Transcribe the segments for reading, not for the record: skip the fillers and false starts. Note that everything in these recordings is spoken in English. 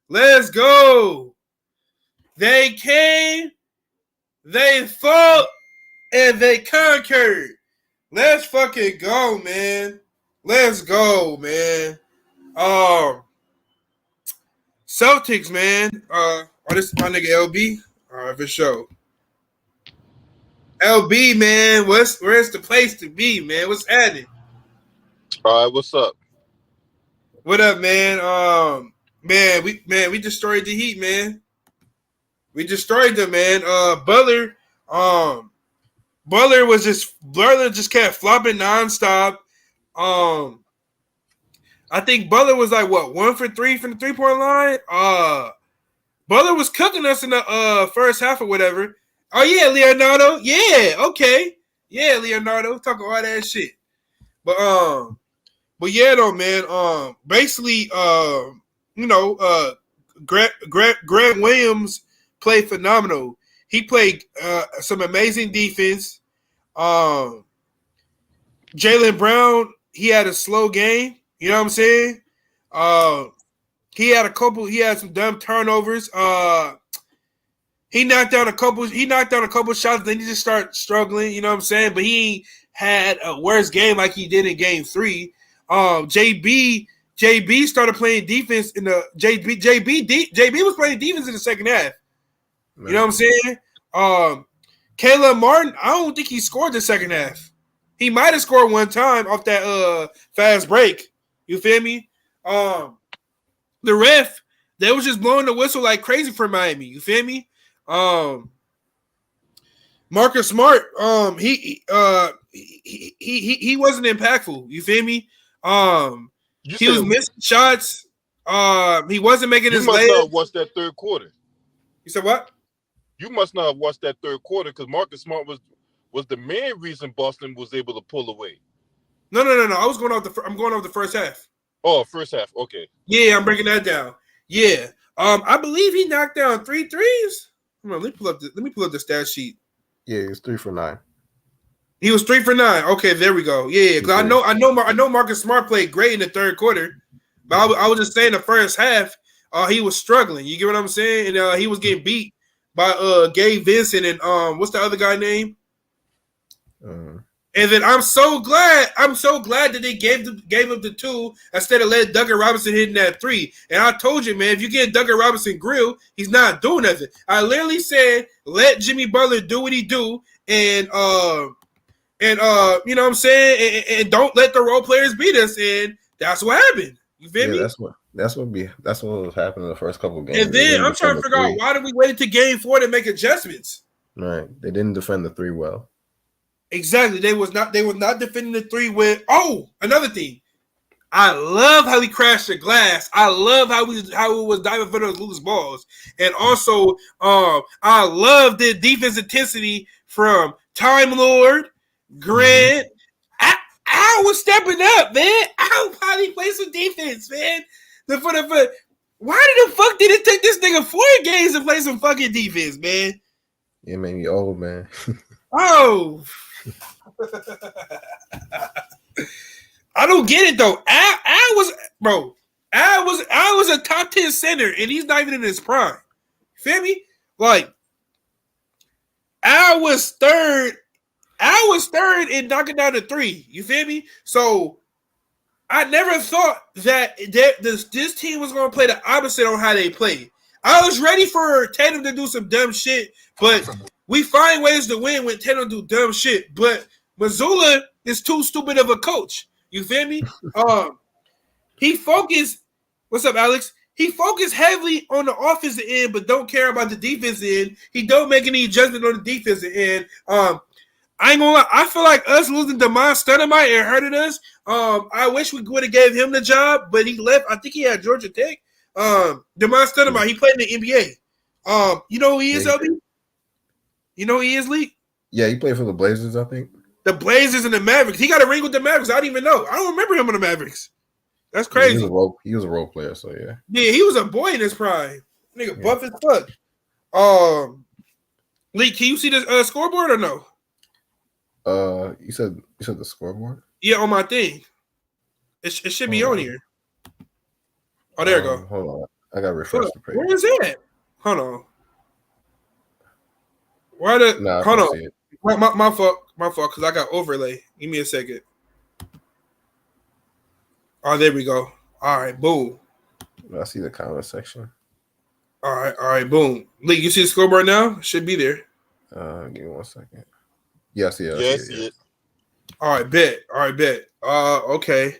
Let's go. They came, they fought, and they conquered. Let's fucking go, man. Let's go, man. Celtics, man. This is my nigga LB. All right, for sure. LB, man, where's the place to be, man? What's happening? All right, what's up? What up, man? We destroyed the Heat, man. We destroyed them, man. Butler just kept flopping nonstop. I think Butler was like 1 for 3 from the 3-point line. Butler was cooking us in the first half or whatever. Oh yeah, Leonardo. Yeah, okay. Yeah, Leonardo talking all that shit. But yeah, though, man. Basically, Grant Williams played phenomenal. He played some amazing defense. Jaylen Brown, he had a slow game. You know what I'm saying? He had some dumb turnovers. He knocked down a couple shots, then he just started struggling, you know what I'm saying? But he had a worse game like he did in game 3. JB started playing defense in the JB was playing defense in the second half. Man. You know what I'm saying? Caleb Martin, I don't think he scored the second half. He might have scored one time off that fast break. You feel me? The ref, they was just blowing the whistle like crazy for Miami. You feel me? Marcus Smart, he wasn't impactful. You feel me? He was missing shots. He wasn't making his layups. You must not have watched that third quarter. You said what? You must not have watched that third quarter because Marcus Smart was the main reason Boston was able to pull away. No. I'm going off the first half. Oh, first half. Okay. Yeah, I'm breaking that down. Yeah. I believe he knocked down 3 threes. Hold on, let me pull up the stat sheet. Yeah, he was 3 for 9. He was 3 for 9. Okay, there we go. Yeah, because I know Marcus Smart played great in the third quarter, but I was just saying the first half, he was struggling. You get what I'm saying? And he was getting beat by Gabe Vincent and what's the other guy name? And then I'm so glad that they gave him the 2 instead of letting Duncan Robinson hitting that 3. And I told you, man, if you get Duncan Robinson grilled, he's not doing nothing. I literally said let Jimmy Butler do what he do, and you know what I'm saying, and don't let the role players beat us. And that's what happened. You feel me? That's what was happening in the first couple of games. And then I'm trying to figure out why did we wait to game 4 to make adjustments? Right, they didn't defend the 3 well. Exactly. They was not defending the 3 with. Oh, another thing. I love how he crashed the glass. I love how it was diving for those loose balls. And also, I love the defense intensity from Time Lord, Grant. Al was stepping up, man. Al probably played some defense, man. Why the fuck did it take this nigga 4 games to play some fucking defense, man? Yeah, man, you old, man. Oh. I don't get it though. Al was a top 10 center and he's not even in his prime. Feel me? Like Al was third in knocking down the 3. You feel me? So I never thought that this team was going to play the opposite on how they played. I was ready for Tatum to do some dumb shit, but we find ways to win when Tatum do dumb shit. But Mazzulla is too stupid of a coach. You feel me? He focused. What's up, Alex? He focused heavily on the offensive end, but don't care about the defensive end. He don't make any adjustment on the defensive end. I ain't gonna lie. I feel like us losing Damon Stoudemire, it hurted us. I wish we would have gave him the job, but he left. I think he had Georgia Tech. Damon Stoudemire, he played in the NBA. You know who he is, LB? You know who he is, Lee? Yeah, he played for the Blazers, I think. The Blazers and the Mavericks. He got a ring with the Mavericks. I didn't even know. I don't remember him on the Mavericks. That's crazy. Yeah, he was a role player, so yeah. Yeah, he was a boy in his prime. Nigga, buff as fuck. Lee, can you see the scoreboard or no? You said the scoreboard? Yeah, on my thing. It should be on here. Oh, there you go. Hold on. I got to refresh the page. Where is it? Hold on. Why the? Nah, I Hold can on. see it. My fault. My fault. Because I got overlay. Give me a second. Oh, there we go. All right, boom. I see the comment section. All right, boom. Lee, you see the scoreboard now? Should be there. Give me 1 second. Yeah, I see it. Yeah, I see it. All right, bet. Okay.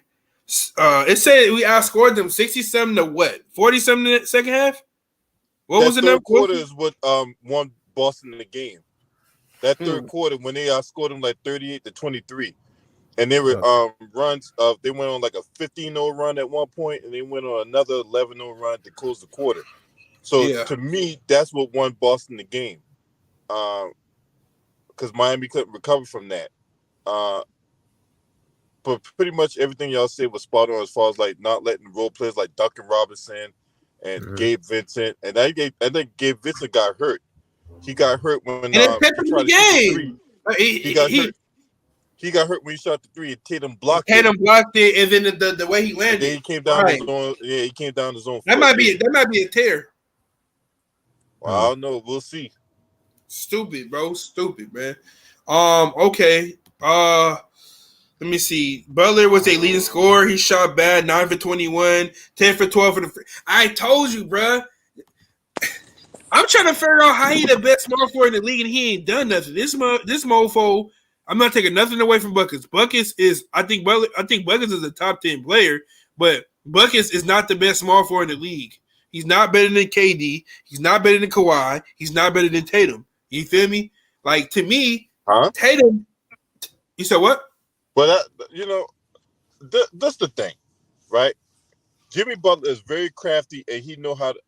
It said we outscored them 67 to what? 47 in the second half? What was the number? Third quarter is what won Boston in the game. That third quarter when they outscored them like 38-23. And they were runs of they went on like a 15-0 run at one point, and they went on another 11-0 run to close the quarter. So to me, that's what won Boston the game. Because Miami couldn't recover from that. But pretty much everything y'all said was spot on as far as like not letting role players like Duncan Robinson and Gabe Vincent. And I think Gabe Vincent got hurt. He got hurt when he tried to shoot the three. He got hurt. He got hurt when he shot the three, and Tatum blocked it. Tatum blocked it, and then the way he landed. And then he came down his own. Yeah, he came down his own. That might be a tear. Well, I don't know. We'll see. Stupid, bro. Stupid, man. Okay. Let me see. Butler was a leading scorer. He shot bad, 9 for 21, 10 for 12 for the. I told you, bro. I'm trying to figure out how he the best small forward in the league, and he ain't done nothing. This mofo. I'm not taking nothing away from Buckets. Buckets is, I think Buckets is a top 10 player, but Buckets is not the best small forward in the league. He's not better than KD. He's not better than Kawhi. He's not better than Tatum. You feel me? Like, to me, Tatum. You said what? Well, that's the thing, right? Jimmy Butler is very crafty, and he knows how to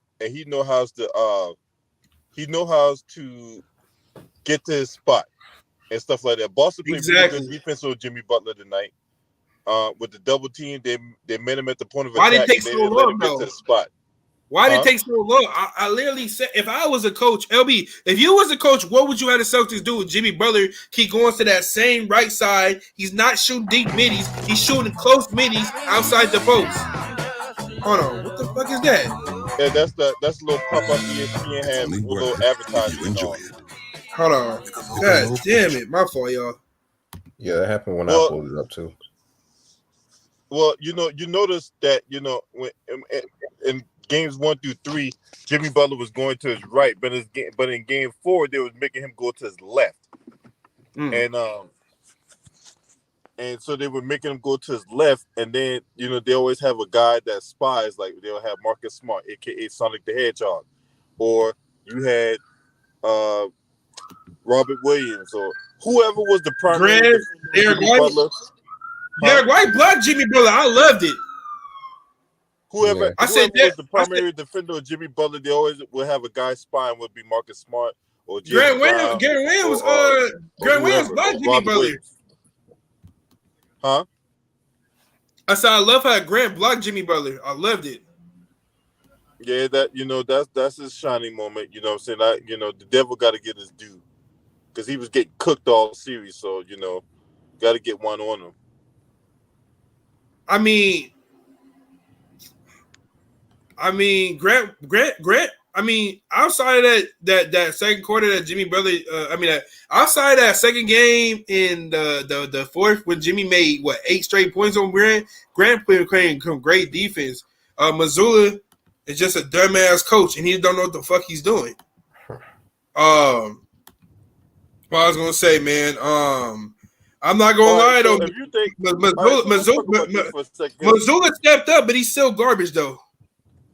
get to his spot and stuff like that. Boston played really good defense on Jimmy Butler tonight. With the double team, they met him at the point of attack. Why did it take so long, though? Get to the spot. Why did it take so long? I literally said, if I was a coach, LB, if you was a coach, what would you have the Celtics do with Jimmy Butler keep going to that same right side? He's not shooting deep middies. He's shooting close middies outside the post. Hold on. What the fuck is that? Yeah, that's a little pop-up ESPN had a little advertisement on. Hold on. God damn it. My fault, y'all. Yeah, that happened when I pulled it up, too. Well, you notice that, when in games 1 through 3, Jimmy Butler was going to his right, but in game 4, they was making him go to his left. And so they were making him go to his left, and then, they always have a guy that spies, like they'll have Marcus Smart, a.k.a. Sonic the Hedgehog. Or you had Robert Williams, or whoever was the primary Derek White. Derek White blocked Jimmy Butler. I loved it. Whoever was the primary defender of Jimmy Butler, they always will have a guy spying, would be Marcus Smart or Grant Williams. Grant Williams blocked Jimmy Butler. Williams. Huh? I said I love how Grant blocked Jimmy Butler. I loved it. Yeah, that's his shining moment. You know what I'm saying? The devil got to get his due because he was getting cooked all series. So got to get one on him. I mean, Grant. I mean, outside of that second quarter that Jimmy Butler. Outside of that second game in the fourth when Jimmy made 8 straight points on Grant. Grant playing some great defense. Missoula is just a dumbass coach, and he don't know what the fuck he's doing. What I was gonna say, man. I'm not gonna lie though. If you think Missoula stepped up, but he's still garbage though.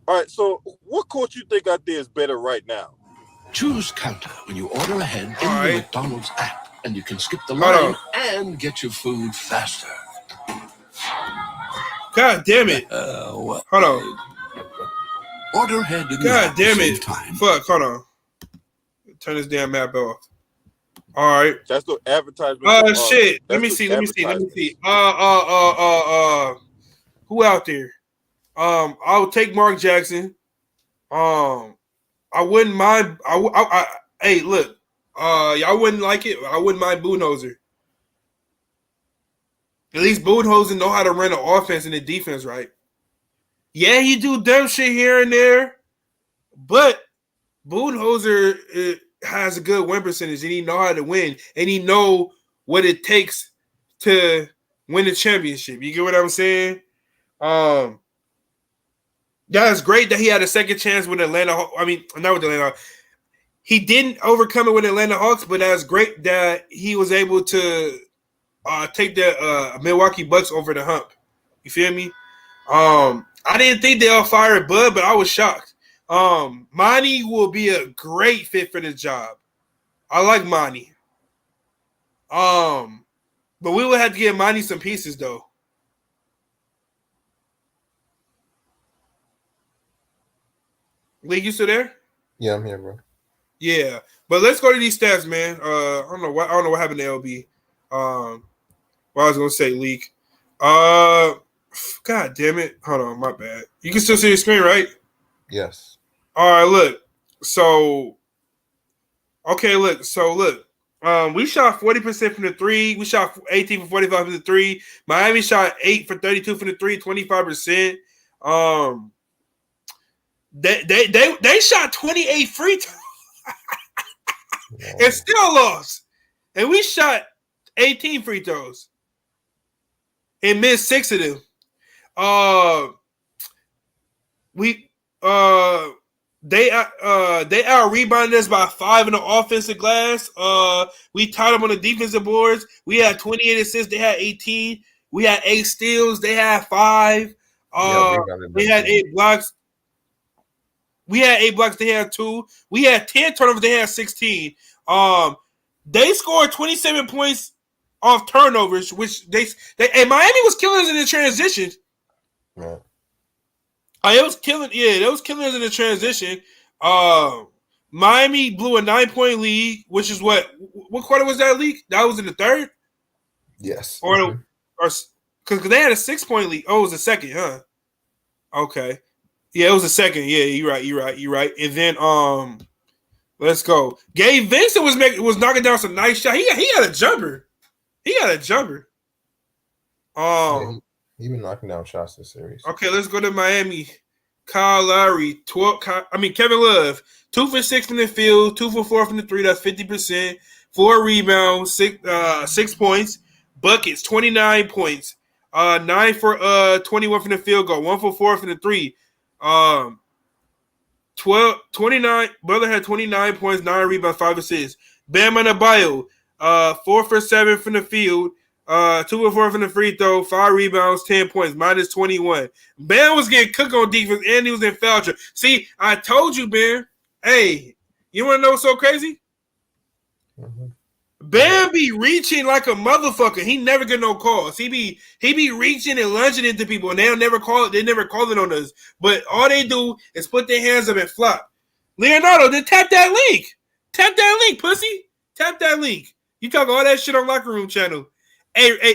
All right, so what coach you think out there is better right now? Choose Counter when you order ahead in the McDonald's app, and you can skip the line and get your food faster. God damn it! Hold on. Order ahead in God damn it! Time. Fuck! Hold on. Turn this damn map off. All right. That's the advertisement. Shit. Let me see. Who out there? I'll take Mark Jackson. I wouldn't mind. Hey, look. Y'all wouldn't like it. I wouldn't mind Budenholzer. At least Budenholzer know how to run the offense and the defense right. Yeah, he do dumb shit here and there, But Budenholzer has a good win percentage, and he know how to win, and he know what it takes to win the championship. You get what I'm saying? That's great that he had a second chance with Atlanta. I mean, not with Atlanta. He didn't overcome it with Atlanta Hawks, but that's great that he was able to take the Milwaukee Bucks over the hump. You feel me? I didn't think they'll fire Bud, but I was shocked. Monty will be a great fit for this job. I like Monty. But we will have to give Monty some pieces though. Lee, you still there? Yeah, I'm here, bro. Yeah, but let's go to these stats, man. I don't know what happened to LB. What I was gonna say, leak. God damn it! Hold on, my bad. You can still see the screen, right? Yes. All right, look. So, look. We shot 40% from the three. We shot 18 for 45 from the three. Miami shot 8 for 32 from the three, 25%. They shot 28 free throws and still lost. And we shot 18 free throws and missed 6 of them. They out rebounded us by 5 in the offensive glass. We tied them on the defensive boards. We had 28 assists. They had 18. We had 8 steals. They had 5. They had 8 blocks. We had 8 blocks. They had 2. We had 10 turnovers. They had 16. They scored 27 points off turnovers, which and Miami was killing us in the transition. Right. It was killing. Yeah, it was killing us in the transition. Miami blew a 9-point lead, which is what quarter was that league? That was in the third. Yes. Or because they had a 6-point lead. Oh, it was the second, huh? Okay. Yeah, it was the second. Yeah, you're right. And then let's go. Gabe Vincent was knocking down some nice shots. He had a jumper. He been knocking down shots this series. Okay, let's go to Miami. Kyle Lowry, Kevin Love, 2 for 6 from the field, 2 for 4 from the three. That's 50%. 4 rebounds, 6 points. Buckets, 29 points. 9 for 21 from the field goal, 1 for 4 from the three. 29. Brother had 29 points, 9 rebounds, 5 assists. Bam Adebayo, 4 for 7 from the field. 2 for 4 from the free throw, 5 rebounds, 10 points, minus 21. Bam was getting cooked on defense, and he was in foul trouble. See, I told you, Bam. Hey, you want to know what's so crazy? Mm-hmm. Bam be reaching like a motherfucker. He never get no calls. He be reaching and lunging into people, and they'll never call it. They never call it on us. But all they do is put their hands up and flop. Leonardo, then tap that link. Tap that link, pussy. Tap that link. You talk all that shit on Locker Room Channel. Hey,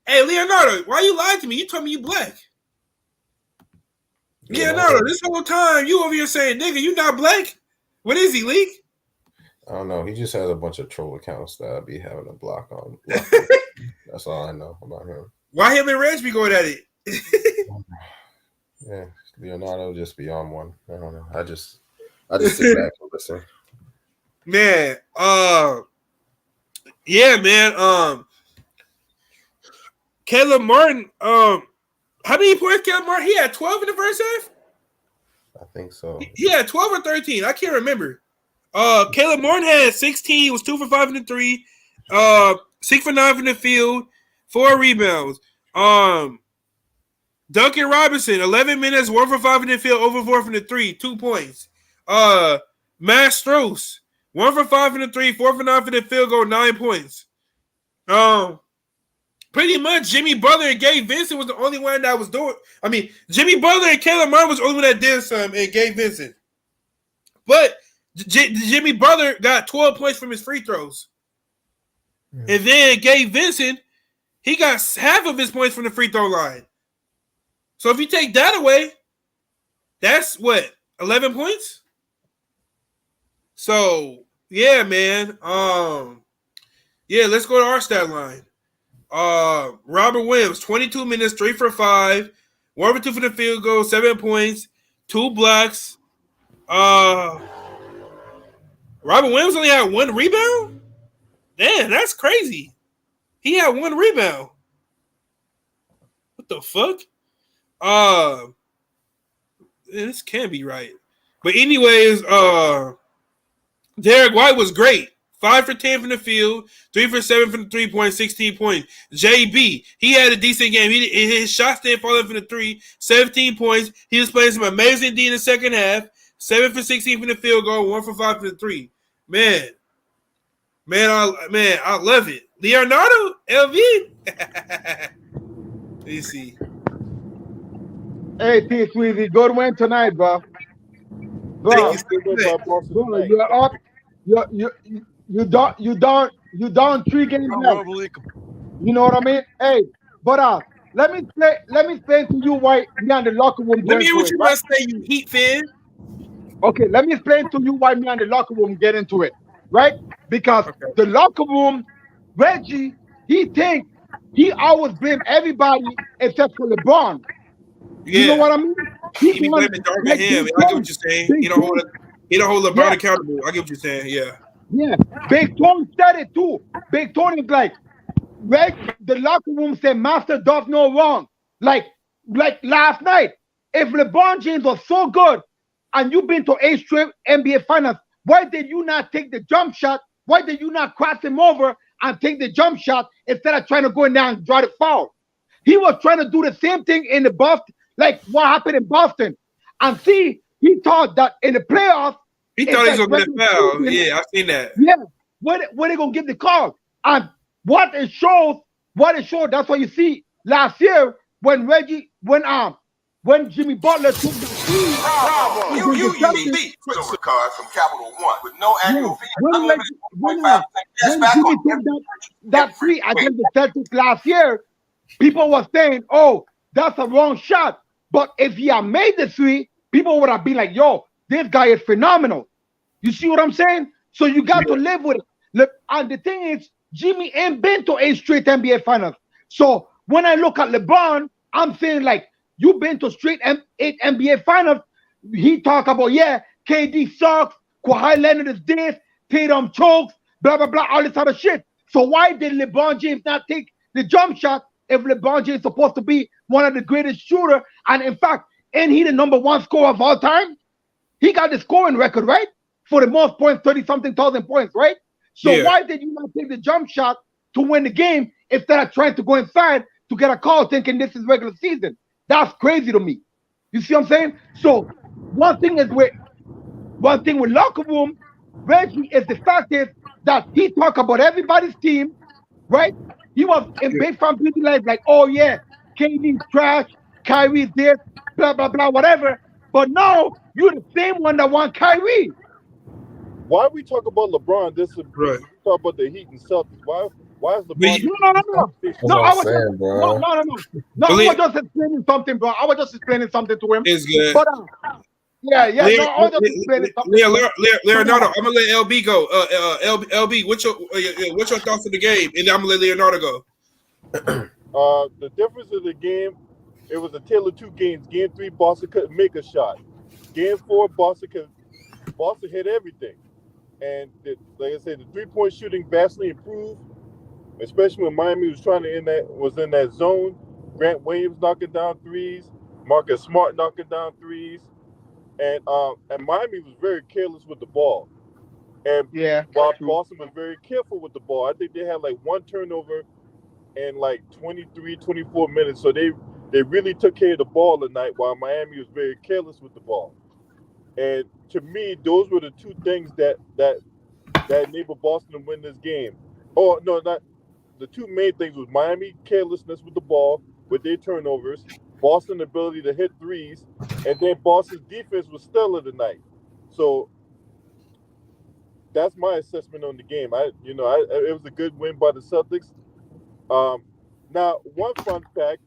Leonardo, why you lied to me? You told me you black. Leonardo, this whole time you over here saying, nigga, you not black? What is he, Leak? I don't know. He just has a bunch of troll accounts that I'd be having a block on. That's all I know about him. Why him and Reg be going at it? Yeah, Leonardo just be on one. I don't know. I just sit back and listen. Man, yeah, man. Caleb Martin, how many points Caleb Martin? He had 12 in the first half? I think so. He had 12 or 13. I can't remember. Caleb Martin had 16. He was 2 for 5 in the three. 6 for 9 from the field. 4 rebounds. Duncan Robinson, 11 minutes, 1 for 5 in the field, over 4 from the three, 2 points. Matt Strus, 1 for 5 from the three, 4 for 9 from the field goal, 9 points. Pretty much Jimmy Butler and Gabe Vincent was the only one that was doing. I mean, Jimmy Butler and Caleb Martin was the only one that did some, and Gabe Vincent. But Jimmy Butler got 12 points from his free throws. Yeah. And then Gabe Vincent, he got half of his points from the free throw line. So if you take that away, that's what, 11 points? So, yeah, man. Yeah, let's go to our stat line. Robert Williams, 22 minutes, 3 for 5, 1 for 2 for the field goal, 7 points, 2 blocks, Robert Williams only had 1 rebound? Damn, that's crazy. He had 1 rebound. What the fuck? This can't be right. But anyways, Derek White was great. 5 for 10 from the field, 3 for 7 from the 3-point, 16 points. JB, he had a decent game. His shots didn't fall in from the 3, 17 points. He was playing some amazing D in the second half. 7 for 16 from the field goal, 1 for 5 from the 3. Man, I love it. Leonardo, LV. Let me see. Hey, T Sweezy, good win tonight, bro. Bro, you're up. You down 3 games left. You know what I mean? Hey, but let me explain to you why me and the locker room. Let me hear what you must say, you Heat fan. Okay, let me explain to you why me and the locker room get into it, right? Because the locker room, Reggie, he thinks he always blame everybody except for LeBron. Yeah. You know what I mean? He be blaming Darvin Ham. I get what you're saying. He don't hold LeBron accountable. I get what you're saying. Yeah. Yeah. Big Tony said it too. Big Tony is like, the locker room said Master does no wrong. Like last night, if LeBron James was so good and you've been to 8 straight NBA finals, why did you not take the jump shot? Why did you not cross him over and take the jump shot instead of trying to go in there and draw the foul? He was trying to do the same thing in the Boston, like what happened in Boston. And see, he thought that in the playoffs, he thought he was going to get a foul. Yeah, I've seen that. Yeah, when they going to give the call? And what it shows, that's what you see last year when Jimmy Butler took the You Christmas card from Capital One with no annual fee. When Jimmy took that free against the Celtics last year, people were saying, oh, that's a wrong shot. But if he had made the 3, people would have been like, yo, this guy is phenomenal. You see what I'm saying? So you got to live with it. And the thing is, Jimmy ain't been to 8 straight NBA finals. So when I look at LeBron, I'm saying like, you've been to straight 8 NBA finals. He talk about, KD sucks, Kawhi Leonard is this, Tatum chokes, blah, blah, blah, all this other shit. So why did LeBron James not take the jump shot if LeBron James is supposed to be one of the greatest shooters? And in fact, ain't he the number 1 scorer of all time? He got the scoring record, right? For the most points, 30-something thousand points, right? So why did you not take the jump shot to win the game instead of trying to go inside to get a call thinking this is regular season? That's crazy to me. You see what I'm saying? So one thing with locker room, Reggie, is the fact is that he talk about everybody's team, right? He was in big fan beauty life like, oh yeah, KD's trash, Kyrie's this, blah, blah, blah, whatever. But now you're the same one that want Kyrie. Why we talk about LeBron? This is right. We talk about the Heat and Celtics. Why is LeBron? No, I was just explaining something, bro. I was just explaining something to him. It's good. But, I was just explaining something. Leonardo, I'm gonna let LB go. LB, what's your thoughts of the game? And I'm gonna let Leonardo go. The difference of the game, it was a tale of 2 games. Game 3, Boston couldn't make a shot. Game 4, Boston hit everything. And like I said, the 3-point shooting vastly improved, especially when Miami was in that zone. Grant Williams knocking down threes, Marcus Smart knocking down threes, and Miami was very careless with the ball. And while Boston was very careful with the ball, I think they had like 1 turnover in like 23, 24 minutes. So they really took care of the ball tonight, while Miami was very careless with the ball. And to me, those were the 2 things that enabled Boston to win this game. Oh no, not the 2 main things was Miami carelessness with the ball, with their turnovers, Boston's ability to hit threes, and then Boston's defense was stellar tonight. So that's my assessment on the game. It was a good win by the Celtics. Now, one fun fact: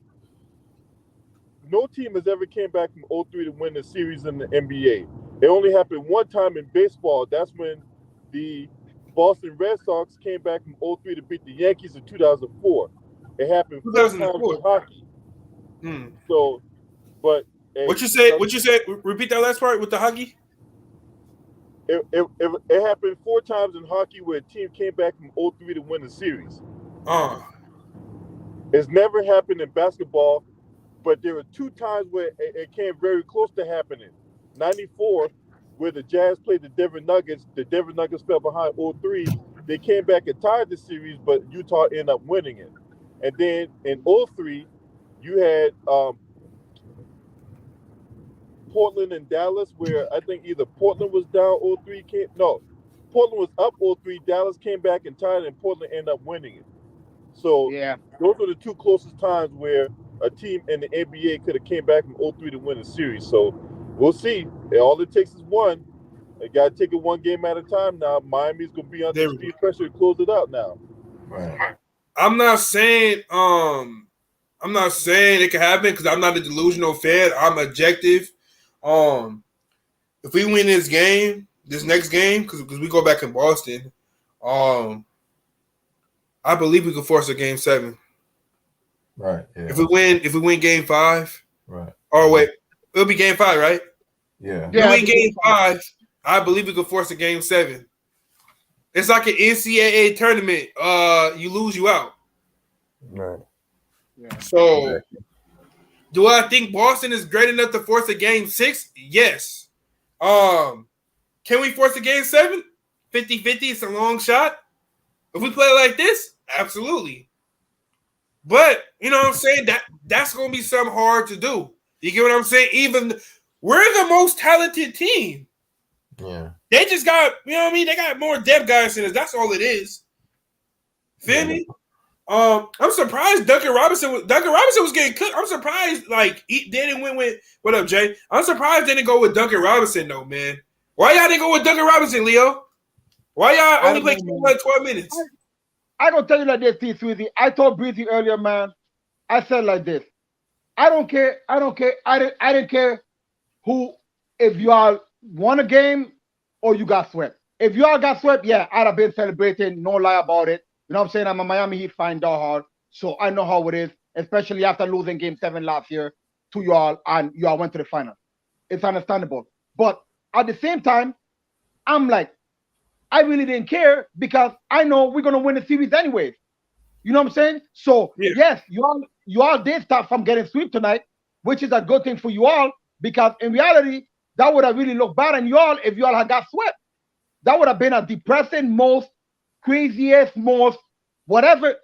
no team has ever came back from 0-3 to win a series in the NBA. It only happened one time in baseball. That's when the Boston Red Sox came back from 0-3 to beat the Yankees in 2004. It happened 4 times in hockey. So, but what you said? Repeat that last part with the hockey. It happened 4 times in hockey where a team came back from 0-3 to win the series. It's never happened in basketball, but there were 2 times where it came very close to happening. 94, where the Jazz played the Denver Nuggets. The Denver Nuggets fell behind 0-3. They came back and tied the series, but Utah ended up winning it. And then in 0-3, you had Portland and Dallas, where I think either Portland was down 0-3. Portland was up 0-3. Dallas came back and tied, and Portland ended up winning it. So those are the 2 closest times where a team in the NBA could have came back from 0-3 to win a series. So we'll see. All it takes is one. They got to take it one game at a time now. Miami's going to be under speed pressure to close it out now. Right. I'm not saying it can happen because I'm not a delusional fan. I'm objective. If we win this next game, because we go back in Boston, I believe we could force a game 7. Right. Yeah. If we win game 5, right. Oh wait, it'll be game 5, right? Yeah. If we win game 5, I believe we could force a game 7. It's like an NCAA tournament. You lose, you out. Right. Yeah. So, do I think Boston is great enough to force a game 6? Yes. Can we force a game 7? 50-50, it's a long shot. If we play like this, absolutely. But, you know what I'm saying? That's going to be something hard to do. You get what I'm saying? Even we're the most talented team. Yeah. They just got, you know what I mean? They got more depth guys than us. That's all it is. Feel me? I'm surprised Duncan Robinson was getting cooked. I'm surprised, like, they didn't win with, what up, Jay? I'm surprised they didn't go with Duncan Robinson, though, man. Why y'all didn't go with Duncan Robinson, Leo? Why y'all only play 12 minutes? I gonna tell you like this, T. Sweezy. I told Breezy earlier, man. I said like this. I don't care. I didn't care who, if you all won a game or you got swept. If you all got swept, yeah, I'd have been celebrating, no lie about it. You know what I'm saying? I'm a Miami Heat fan, hard. So I know how it is, especially after losing game 7 last year to you all, and you all went to the final. It's understandable. But at the same time, I'm like, I really didn't care because I know we're gonna win the series anyways. You know what I'm saying? So yes, you all did stop from getting swept tonight, which is a good thing for you all, because in reality, that would have really looked bad on you all if you all had got swept. That would have been a depressing, most craziest, most whatever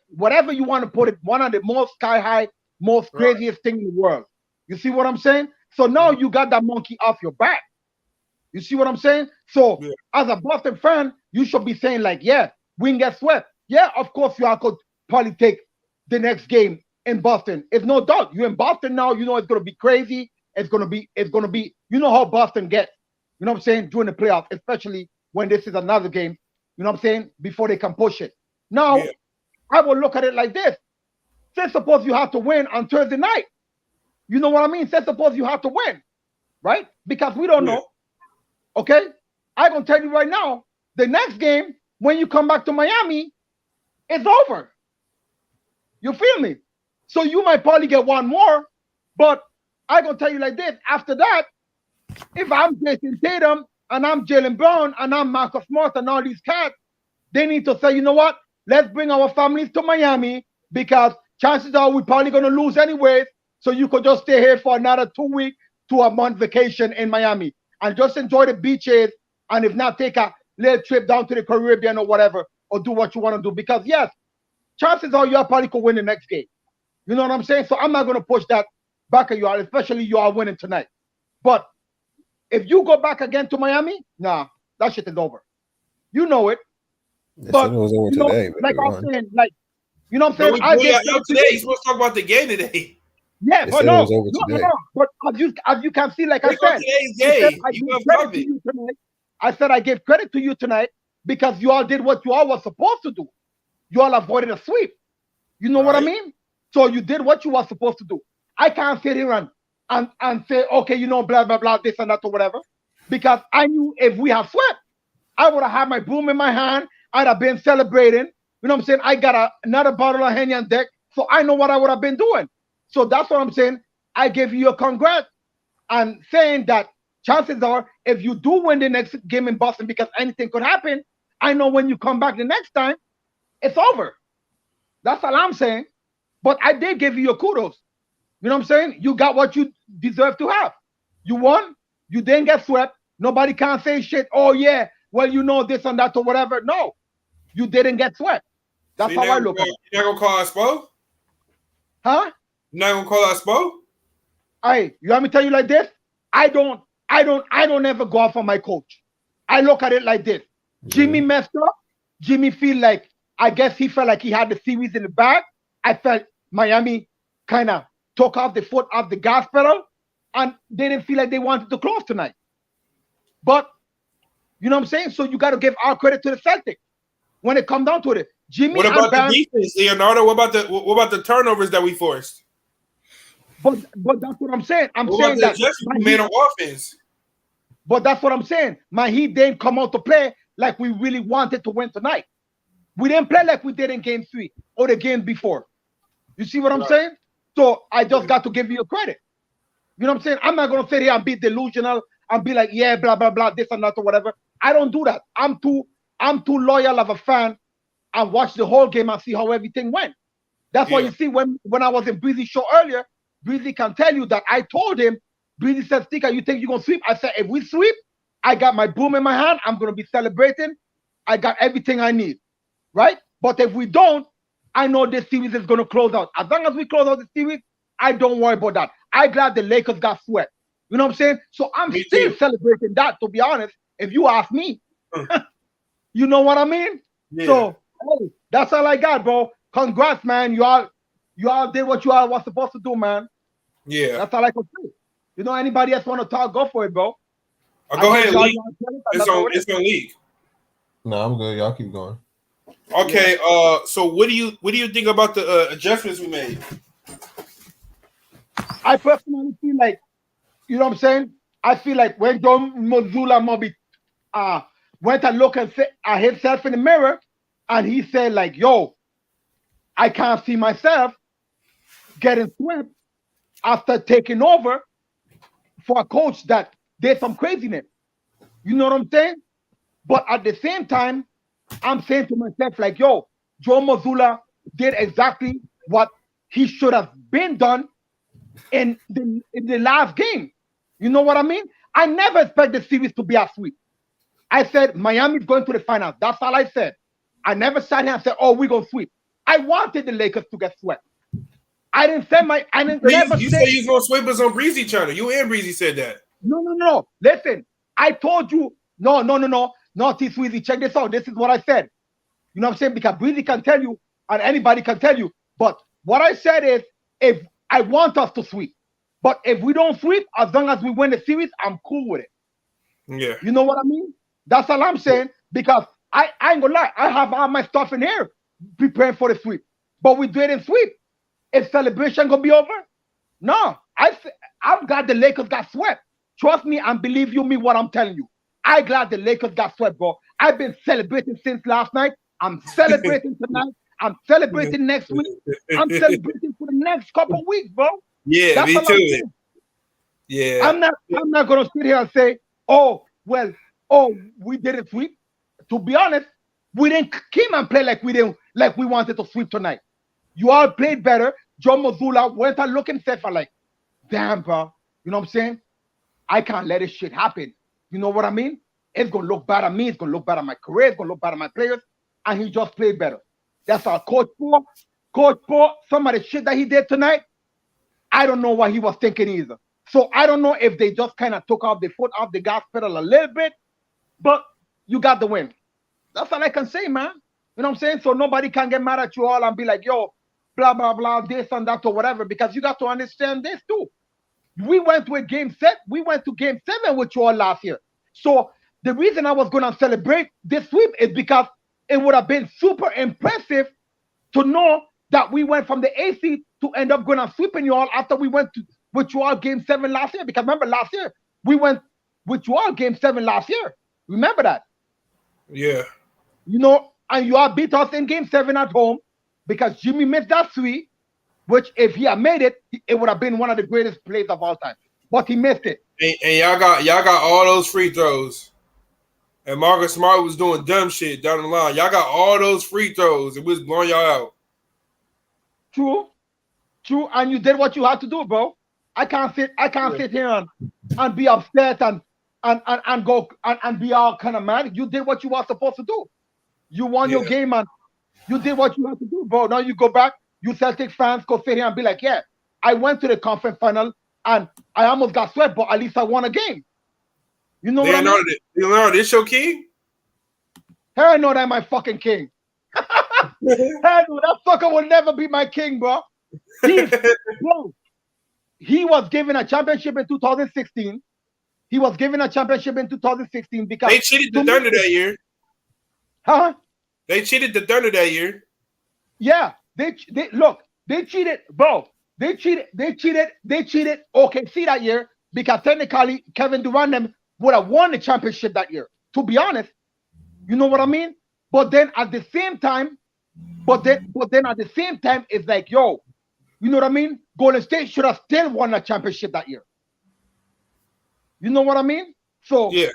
you want to put it, one of the most sky high, most craziest thing in the world. You see what I'm saying? So now you got that monkey off your back. You see what I'm saying? So as a Boston fan, you should be saying like, yeah, we can get swept. Yeah, of course you all could probably take the next game in Boston. It's no doubt. You're in Boston now. You know it's gonna be crazy. It's gonna be. You know how Boston gets. You know what I'm saying? During the playoffs, especially when this is another game. You know what I'm saying? Before they can push it. Now, I will look at it like this. Say suppose you have to win on Thursday night. You know what I mean? Say suppose you have to win, right? Because we don't know. Okay? I'm going to tell you right now, the next game, when you come back to Miami, it's over. You feel me? So you might probably get one more, but I'm going to tell you like this. After that, if I'm Jayson Tatum and I'm Jaylen Brown and I'm Marcus Smart and all these cats, they need to say, you know what? Let's bring our families to Miami because chances are we're probably going to lose anyways. So you could just stay here for another 2 weeks to a month vacation in Miami and just enjoy the beaches, and if not, take a little trip down to the Caribbean or whatever, or do what you want to do. Because yes, chances are you probably could win the next game. You know what I'm saying? So I'm not going to push that back at you all, especially you are winning tonight. But if you go back again to Miami, nah, that shit is over. You know it. But it was over today. Like I'm saying, like, you know what I'm saying? Today. You're supposed to talk about the game today. Yeah, but no. But as you can see, like I said, I said I gave credit to you tonight because you all did what you all were supposed to do. You all avoided a sweep. You know what I mean? So you did what you were supposed to do. I can't sit here and say, okay, you know, blah, blah, blah, this and that or whatever. Because I knew if we have swept, I would have had my broom in my hand. I'd have been celebrating. You know what I'm saying? I got another bottle of Henny on deck. So I know what I would have been doing. So that's what I'm saying. I give you a congrats and saying that chances are, if you do win the next game in Boston, because anything could happen, I know when you come back the next time, it's over. That's all I'm saying. But I did give you your kudos. You know what I'm saying? You got what you deserve to have. You won. You didn't get swept. Nobody can say shit. Oh, yeah. Well, you know this and that or whatever. No. You didn't get swept. That's how I look at it. You're not going to call us Spo? Huh? You're not going to call us Spo? Hey, you want me to tell you like this? I don't ever go off on my coach. I look at it like this. Jimmy messed up. Jimmy I guess he felt like he had the series in the bag. I felt Miami kind of took off the foot off the gas pedal, and they didn't feel like they wanted to close tonight. But you know what I'm saying? So you got to give our credit to the Celtics when it comes down to it. Jimmy, what about the defense, Leonardo? What about the turnovers that we forced? But that's what I'm saying. I'm what saying that we made on offense. But that's what I'm saying. My Heat didn't come out to play like we really wanted to win tonight. We didn't play like we did in game 3 or the game before. You see what I'm saying? So I just got to give you credit. You know what I'm saying? I'm not gonna sit here and be delusional and be like, yeah, blah blah blah, this and that or whatever. I don't do that. I'm too loyal of a fan and watch the whole game and see how everything went. That's why you see when I was in Breezy's show earlier, Breezy can tell you that I told him, Breezy said, Stika, you think you're gonna sweep? I said, if we sweep, I got my broom in my hand, I'm gonna be celebrating. I got everything I need. Right? But if we don't, I know this series is gonna close out. As long as we close out the series, I don't worry about that. I'm glad the Lakers got swept. You know what I'm saying? So I'm still celebrating that, to be honest, if you ask me. You know what I mean? Yeah. So hey, that's all I got, bro. Congrats, man. You all did what you all was supposed to do, man. Yeah. That's all I can say. You know, anybody else want to talk, go for it, bro. Go ahead, Lee. It's on League. No, I'm good. Y'all keep going. Okay, so what do you think about the adjustments we made? I personally feel like, you know what I'm saying? I feel like when John Mazzulla Moby went and looked at himself in the mirror, and he said like, yo, I can't see myself getting swept after taking over for a coach that did some craziness. You know what I'm saying? But at the same time, I'm saying to myself, like, yo, Joe Mazzulla did exactly what he should have been done in the last game. You know what I mean? I never expect the series to be a sweep. I said Miami's going to the finals. That's all I said. I never sat here and said, oh, we're going to sweep. I wanted the Lakers to get swept. I didn't say You said you was going to sweep us on Breezy channel. You and Breezy said that. No. Listen, I told you, no. Not this Breezy. Check this out. This is what I said. You know what I'm saying? Because Breezy can tell you, and anybody can tell you. But what I said is, if I want us to sweep, but if we don't sweep, as long as we win the series, I'm cool with it. Yeah. You know what I mean? That's all I'm saying. Because I ain't gonna lie, I have all my stuff in here preparing for the sweep. But we didn't sweep. Is celebration gonna be over? No. I'm glad the Lakers got swept. Trust me and believe you me what I'm telling you. I'm glad the Lakers got swept, bro. I've been celebrating since last night. I'm celebrating tonight. I'm celebrating next week. I'm celebrating for the next couple of weeks, bro. Yeah, that's me too. Yeah. I'm not gonna sit here and say, we didn't sweep. To be honest, we didn't come and play like we wanted to sweep tonight. You all played better. Joe Mazzulla went and looked himself and like, damn, bro. You know what I'm saying? I can't let this shit happen. You know what I mean? It's gonna look bad at me. It's gonna look bad at my career. It's gonna look bad at my players. And he just played better. That's our Coach Paul, some of the shit that he did tonight, I don't know what he was thinking either. So I don't know if they just kind of took off the foot off the gas pedal a little bit, but you got the win. That's all I can say, man. You know what I'm saying? So nobody can get mad at you all and be like, yo, blah, blah, blah, this and that or whatever, because you got to understand this too. We went to game 7 with you all last year. So the reason I was going to celebrate this sweep is because it would have been super impressive to know that we went from the AC to end up going and sweeping you all after we went with you all game 7 last year. Because remember last year, we went with you all game 7 last year. Remember that? Yeah. You know, and you all beat us in game 7 at home because Jimmy missed that 3, which if he had made it, it would have been one of the greatest plays of all time. but he missed it. And y'all got all those free throws. And Marcus Smart was doing dumb shit down the line. Y'all got all those free throws and we was blowing y'all out. True, and you did what you had to do, bro. I can't sit here and be upset and go and be all kind of mad. You did what you were supposed to do. You won your game and you did what you had to do, bro. Now you go back, you Celtics fans go sit here and be like, yeah, I went to the conference final and I almost got swept, but at least I won a game. You know what I mean? Leonardo, this your king? Hell no, that's my fucking king. Hell no, that fucker will never be my king, bro. He was given a championship in 2016. He was given a championship in 2016 because they cheated the Thunder that year. Huh? They cheated the Thunder that year. Yeah, they cheated, bro. They cheated OKC that year because technically Kevin Durant them would have won the championship that year. To be honest, you know what I mean? But then at the same time, it's like, yo, you know what I mean? Golden State should have still won the championship that year. You know what I mean? So yeah,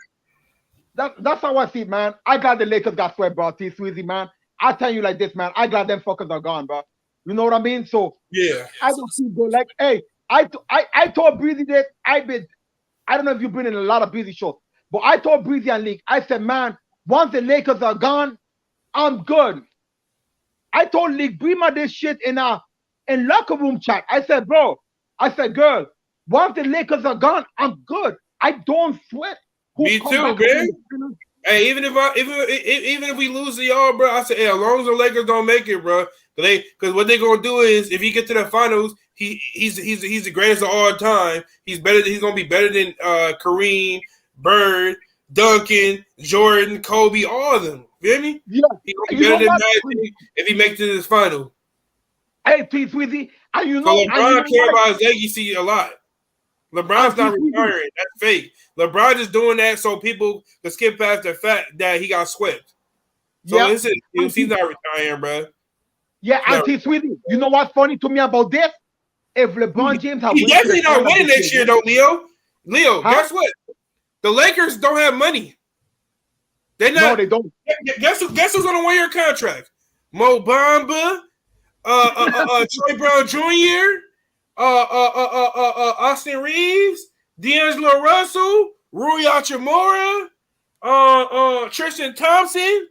that's how I see it, man. I glad the Lakers got swept, bro. T Sweezy, man. I tell you like this, man. I glad them fuckers are gone, bro. You know what I mean? So yeah, I don't see go like, hey, I told Breezy that I don't know if you've been in a lot of Breezy shows, but I told Breezy and League, I said, man, once the Lakers are gone, I'm good. I told League Breema this shit in locker room chat. I said, bro, girl, once the Lakers are gone, I'm good. I don't sweat. Me too, man. Hey, even if we lose to y'all, bro, I said, hey, as long as the Lakers don't make it, bro, because what they gonna do is if he get to the finals, he's the greatest of all time. He's gonna be better than Kareem, Bird, Duncan, Jordan, Kobe, all of them. Feel me? Yeah. He's gonna be better than Magic if he makes it to this final. Hey, T Sweezy, and you know, so LeBron cares about his legacy a lot. LeBron's not retiring. That's fake. LeBron is doing that so people can skip past the fact that he got swept. So listen, he's not retiring, bro. Yeah, and T Sweezy, you know what's funny to me about this? If LeBron James had he's definitely not winning next year, though, Leo, guess what? The Lakers don't have money. They're not. No, they don't. Guess who's on a 1-year contract? Mo Bamba, Troy Brown Jr., Austin Reeves, D'Angelo Russell, Rui Hachimura, Tristan Thompson,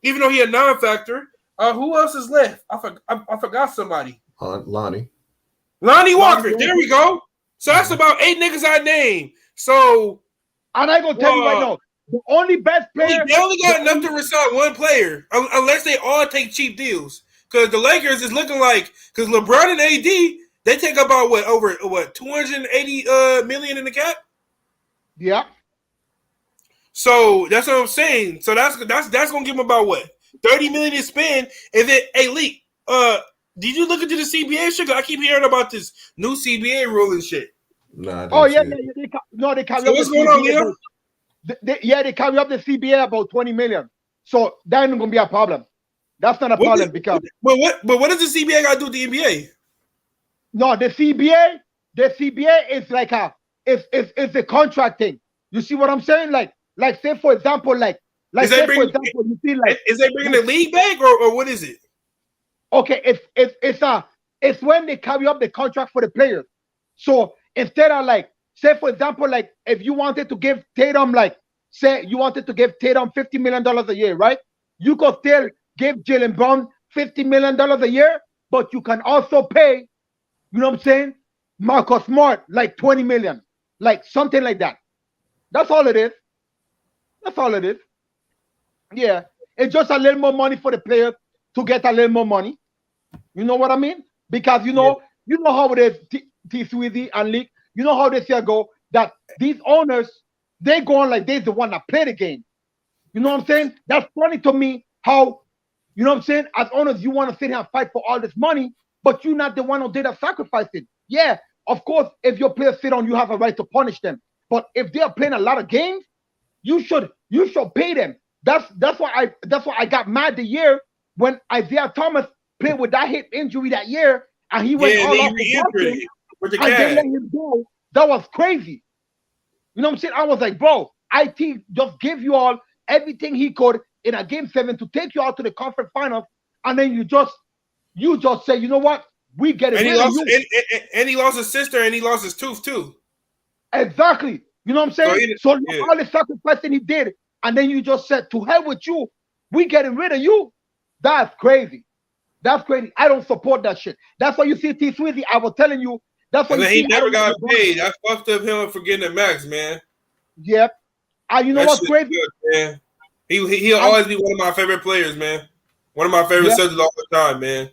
even though he a non-factor. Who else is left? I forgot somebody. Lonnie Walker. There we go. So that's about 8 niggas I named. So, and I gonna tell you right now, the only best player. They only got enough to resign one player, unless they all take cheap deals. Because the Lakers is looking like, because LeBron and AD, they take about over 280 million in the cap. Yeah. So that's what I'm saying. So that's gonna give them about 30 million to spend. If it elite, did you look into the CBA shit? I keep hearing about this new CBA rule and shit. Nah, they carry up the CBA. They carry up the CBA about 20 million. So that ain't gonna be a problem. That's not a problem because. But what does the CBA got to do with the NBA? No, the CBA is like it's a contract thing. You see what I'm saying? Like say for example, you see is they bringing the league back or what is it? Okay, it's when they carry up the contract for the players. So instead of say for example, if you wanted to give Tatum say you wanted to give Tatum $50 million a year, right? You could still give Jaylen Brown $50 million a year, but you can also pay, you know what I'm saying, Marcus Smart 20 million, something like that. That's all it is. Yeah, it's just a little more money for the players to get a little more money. You know what I mean? Because you know how it is, T Sweezy and Leak. You know how this year go, that these owners, they go on like they're the one that play the game. You know what I'm saying? That's funny to me how, you know what I'm saying, as owners, you want to sit here and fight for all this money, but you're not the one who did a sacrificing. Yeah, of course, if your players sit on, you have a right to punish them. But if they are playing a lot of games, you should pay them. That's why I got mad the year when Isaiah Thomas played with that hip injury that year, and he went all off the Boston, and they let him go. That was crazy. You know what I'm saying? I was like, bro, IT just gave you all everything he could in a game 7 to take you out to the conference finals, and then you just say, you know what? We get it. And he lost his sister, and he lost his tooth too. Exactly. You know what I'm saying? So all the sacrificing he did, and then you just said, to hell with you. We getting rid of you. That's crazy. That's crazy. I don't support that shit. That's why you see T Sweezy. I was telling you. That's why he never got paid. I fucked up him for getting the max, man. Yep. You know what's crazy? Good, man. He'll always be one of my favorite players, man. One of my favorite Celtics all the time, man.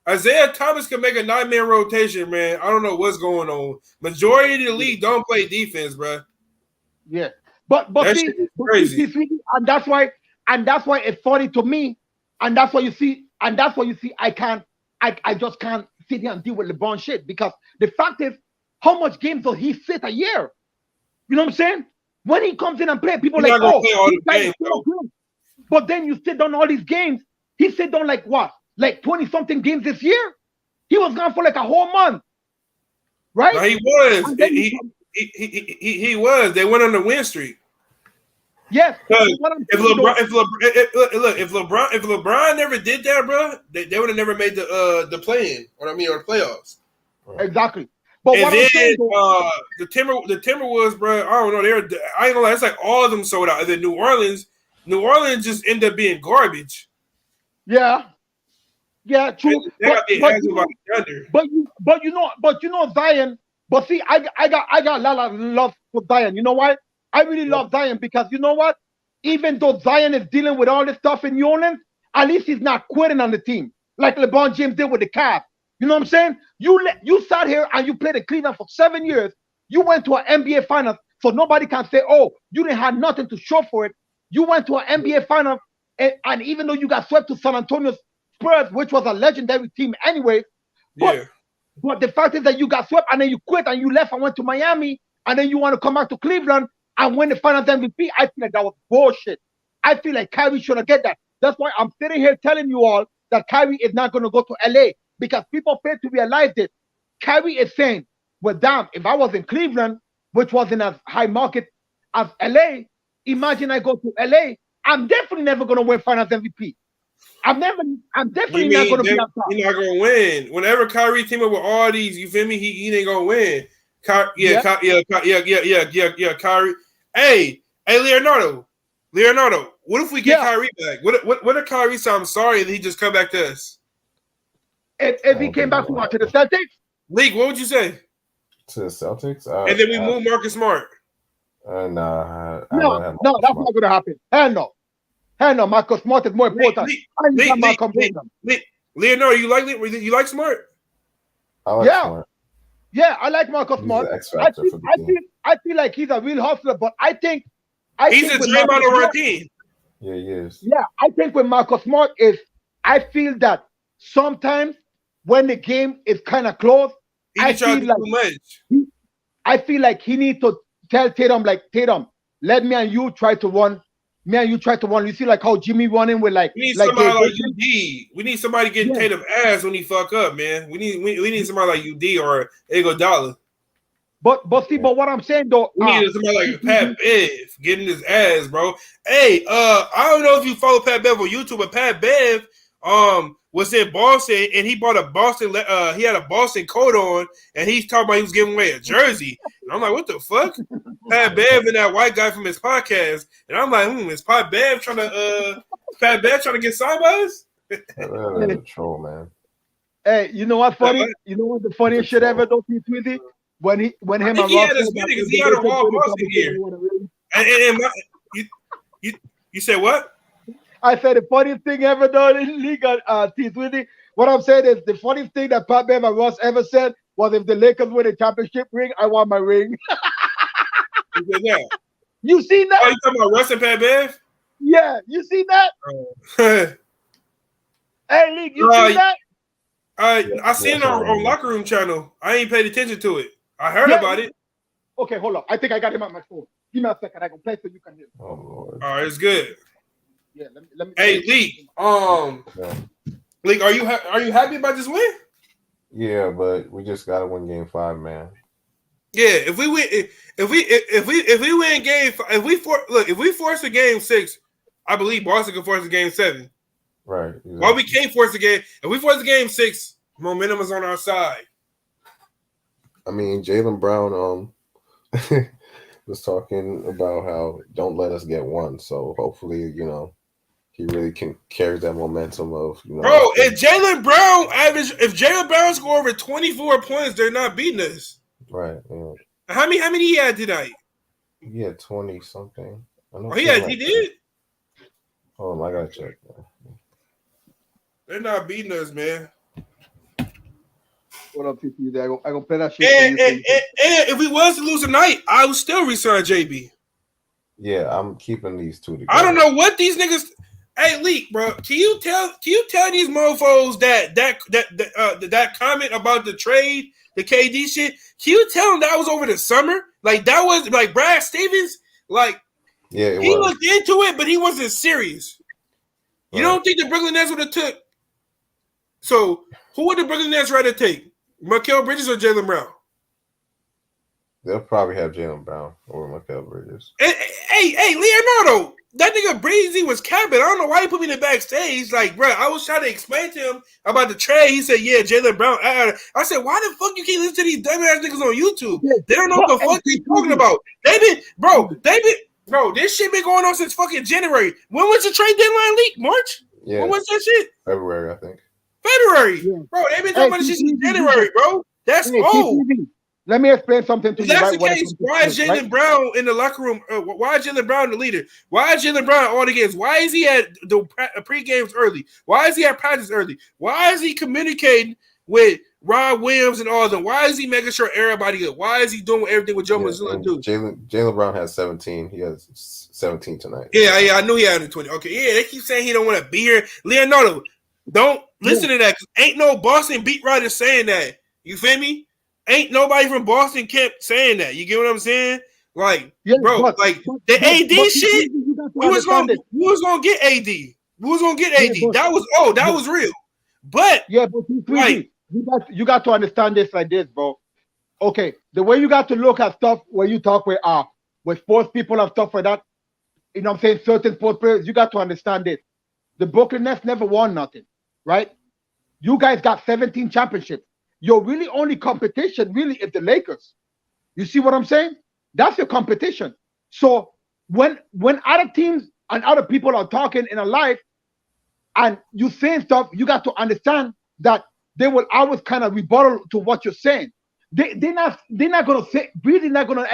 Isaiah Thomas can make a 9-man rotation, man. I don't know what's going on. Majority of the league don't play defense, bro. Yeah, but see, crazy. And that's why it's funny to me, and that's why you see, I just can't sit here and deal with LeBron shit, because the fact is, how much games does he sit a year? You know what I'm saying? When he comes in and play, people He's like, oh, play all the games, but then you sit down all these games. He sit down like what? Like 20-something games this year? He was gone for like a whole month, right? No, he was. He was. They went on the win streak. Yes. If LeBron never did that, bro, they would have never made the play-in, or the playoffs. Exactly. But and then the Timberwolves, bro, I don't know. I ain't gonna lie, it's like all of them sold out. And then New Orleans just ended up being garbage. Yeah. Yeah, true. But you know Zion. But see, I got a lot of love for Zion. You know why? I really love Zion because you know what? Even though Zion is dealing with all this stuff in New Orleans, at least he's not quitting on the team like LeBron James did with the Cavs. You know what I'm saying? You sat here and you played in Cleveland for 7 years. You went to an NBA Finals, so nobody can say, "Oh, you didn't have nothing to show for it." You went to an NBA Finals, and even though you got swept to San Antonio Spurs, which was a legendary team anyway, but the fact is that you got swept and then you quit and you left and went to Miami, and then you want to come back to Cleveland and win the Finals MVP. I feel like that was bullshit. I feel like Kyrie should have get that. That's why I'm sitting here telling you all that Kyrie is not going to go to LA, because people fail to realize this. Kyrie is saying, well, damn, if I was in Cleveland, which wasn't as high market as LA, imagine I go to LA, I'm definitely never going to win Finals MVP. I'm definitely not going to be on top. He's not going to win. Whenever Kyrie team up with all these, you feel me? He ain't going to win. Kyrie. Hey, Leonardo. What if we get Kyrie back? What if Kyrie said, I'm sorry, and he just come back to us? If he came back to the Celtics? League, what would you say? To the Celtics? And then we move Marcus Smart. No, that's not going to happen. Hell no. Marcus Smart is more important. Leonardo, you like Smart? I like Smart. Yeah, I like Marcus Smart. I feel like he's a real hustler, but I think he's a Draymond of our team. Yeah, he is. Yeah, I think with Marcus Smart is, I feel that sometimes when the game is kind of close, I feel like he needs to tell Tatum, like, Tatum, let me and you try to run. You see, like how Jimmy running with like. We need somebody like UD. We need somebody getting Tatum ass when he fuck up, man. We need somebody like UD or Iguodala. But what I'm saying though, we need somebody like Pat Bev getting his ass, bro. Hey, I don't know if you follow Pat Bev on YouTube, but Pat Bev was in Boston and he bought a Boston. He had a Boston coat on, and he's talking about he was giving away a jersey. And I'm like, what the fuck? Pat Bev and that white guy from his podcast, and I'm like, is Pat Bev trying to get signed by us? That's a troll, man. Hey, you know what's funny? You know what the funniest shit ever though, Tweety? When him and Ross, he had a wall Boston here. And you said what? I said the funniest thing ever done in the league, Tweety. What I'm saying is the funniest thing that Pat Bev and Ross ever said was, if the Lakers win a championship ring, I want my ring. You seen that? Oh, you talking about Russ and Pat Bev? Yeah, you seen that? Hey, League, you seen that? I seen it on Locker Room channel. I ain't paid attention to it. I heard about it. Okay, hold on. I think I got him on my phone. Give me a second. I can play so you can hear. Oh Lord. All right, it's good. Yeah, let me. Hey, League. Like, are you happy about this win? Yeah, but we just gotta win Game 5, man. Yeah, if we win, if we win game, if we force a Game 6, I believe Boston can force a Game 7. Right. Exactly. While we can't force a game, if we force a Game 6, momentum is on our side. I mean, Jaylen Brown was talking about how don't let us get one. So hopefully, he really can carry that momentum of Bro, if Jaylen Brown score over 24 points, they're not beating us. Right. Yeah. How many he had tonight? He had 20 something. He did. Hold on, I gotta check. They're not beating us, man. What up, TP? I go play that shit. And if we was to lose tonight, I would still resign JB. Yeah, I'm keeping these two together. I don't know what these niggas. Hey, Leak, bro. Can you tell these mofos that comment about the trade, the KD shit? Can you tell them that was over the summer? Like that was like Brad Stevens. Like he looked into it, but he wasn't serious. You don't think the Brooklyn Nets would have took? So who would the Brooklyn Nets rather take? Mikal Bridges or Jaylen Brown? They'll probably have Jaylen Brown over Mikal Bridges. Hey, Leonardo, that nigga Breezy was capping. I don't know why he put me in the backstage. Like, bro, I was trying to explain to him about the trade. He said, yeah, Jaylen Brown. I said, why the fuck you can't listen to these dumbass niggas on YouTube? They don't know what the fuck they talking about. Bro, this shit been going on since fucking January. When was the trade deadline leak? March? Yeah. When was that shit? February, I think. February. Yeah. Bro, they've been talking about this shit since January, bro. That's old. Let me explain something to you. If that's the case, why is Jaylen Brown in the locker room? Why is Jaylen Brown the leader? Why is Jaylen Brown at all the games? Why is he at the pre-games early? Why is he at practice early? Why is he communicating with Rob Williams and all of them? Why is he making sure everybody good? Why is he doing everything with Joe Mazzulla do? Jaylen Brown has 17. He has 17 tonight. Yeah, I knew he had 20. Okay, yeah, they keep saying he don't want to be here. Leonardo, don't listen to that. Ain't no Boston beat writer saying that. You feel me? Ain't nobody from Boston kept saying that. You get what I'm saying? Like, the AD shit. Who was gonna get AD? Who was gonna get AD? That was real. But you got to understand this like this, bro. Okay, the way you got to look at stuff when you talk with sports people and stuff like that, you know what I'm saying, certain sports players, you got to understand this. The Brooklyn Nets never won nothing, right? You guys got 17 championships. Your really only competition really is the Lakers. You see what I'm saying? That's your competition. So when other teams and other people are talking in a life and you saying stuff, you got to understand that they will always kind of rebuttal to what you're saying. They're not gonna say, Breezy not gonna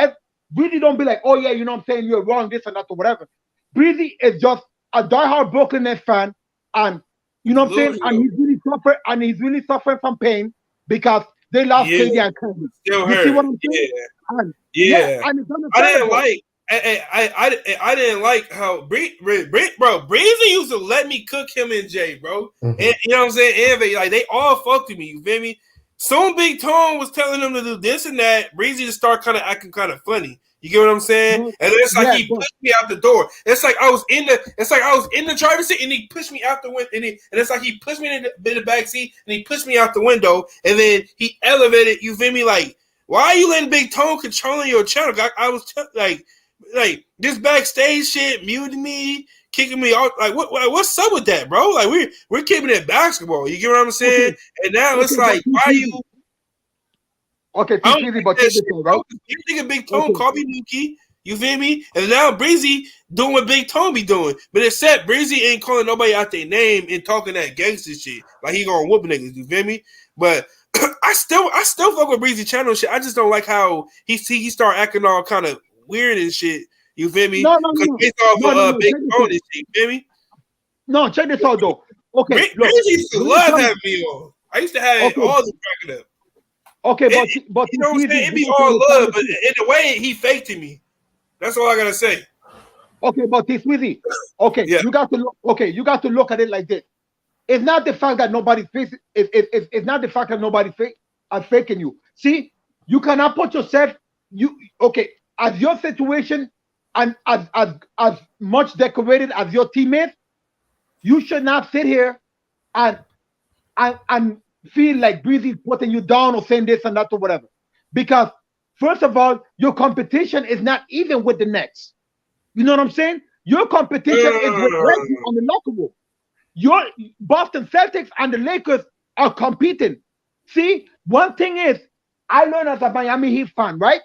Breezy don't be like, oh yeah, you know what I'm saying, you're wrong, this and that or whatever. Breezy is just a diehard Brooklyn Nets fan, and you know what I'm saying, and he's really suffering from pain because they lost KD and Kobe. You see what I'm saying? Yeah. I didn't like how Breezy used to let me cook him and Jay, bro. Mm-hmm. And you know what I'm saying? And like they all fucked with me. You feel me? Soon Big Tone was telling them to do this and that. Breezy just start kind of acting kind of funny. You get what I'm saying? And it's like he pushed me out the door. It's like I was in the driver's seat and he pushed me out the window. And it's like he pushed me in the back seat and he pushed me out the window. And then he elevated. You feel me? Like, why are you letting Big Tone controlling your channel? I was like this backstage shit, muting me, kicking me out. Like, what's up with that, bro? Like, we're keeping it basketball. You get what I'm saying? Okay. And now it's like, why are you? Okay, but shit, right? You think of Big Tone, call me Mookie. You feel me? And now Breezy doing what Big Tone be doing. But except Breezy ain't calling nobody out their name and talking that gangster shit. Like he gonna whoop niggas, you feel me? But I still fuck with Breezy channel shit. I just don't like how he start acting all kind of weird and shit. You feel me? No. Big Tone and shit, you feel me? No, check this out though. Okay. Breezy used to love having me on. I used to have all the cracking up. Okay, but you know what I'm saying? It be all love, but in a way he faked to me. That's all I gotta say. Okay, but this Wizzy. Okay, you got to look at it like this. It's not the fact that nobody's facing. It's not the fact that nobody's faking you. See, you cannot put yourself. As your situation and as much decorated as your teammates, you should not sit here and and feel like Breezy is putting you down or saying this and that or whatever. Because first of all, your competition is not even with the Nets. You know what I'm saying? Your competition is with Reggie on the locker room. Your Boston Celtics and the Lakers are competing. See, one thing is, I learned as a Miami Heat fan, right?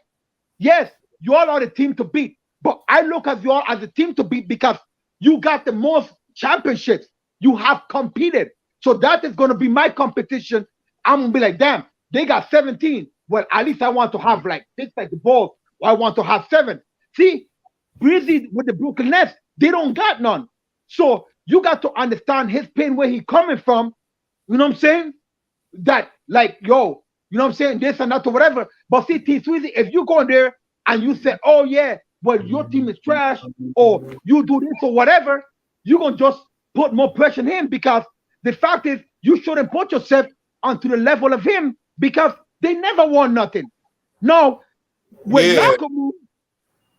Yes, you all are the team to beat, but I look at you all as a team to beat because you got the most championships. You have competed. So that is going to be my competition. I'm going to be like, damn, they got 17. Well, at least I want to have like 6 like the Bulls. Or I want to have 7. See, Breezy with the Brooklyn Nets, they don't got none. So you got to understand his pain, where he coming from. You know what I'm saying? That like, yo, you know what I'm saying? This and that or whatever. But see, T Sweezy, if you go in there and you say, oh yeah, well, your team is trash, or you do this or whatever, you're going to just put more pressure on him, because the fact is you shouldn't put yourself onto the level of him, because they never won nothing. Now, when locker room,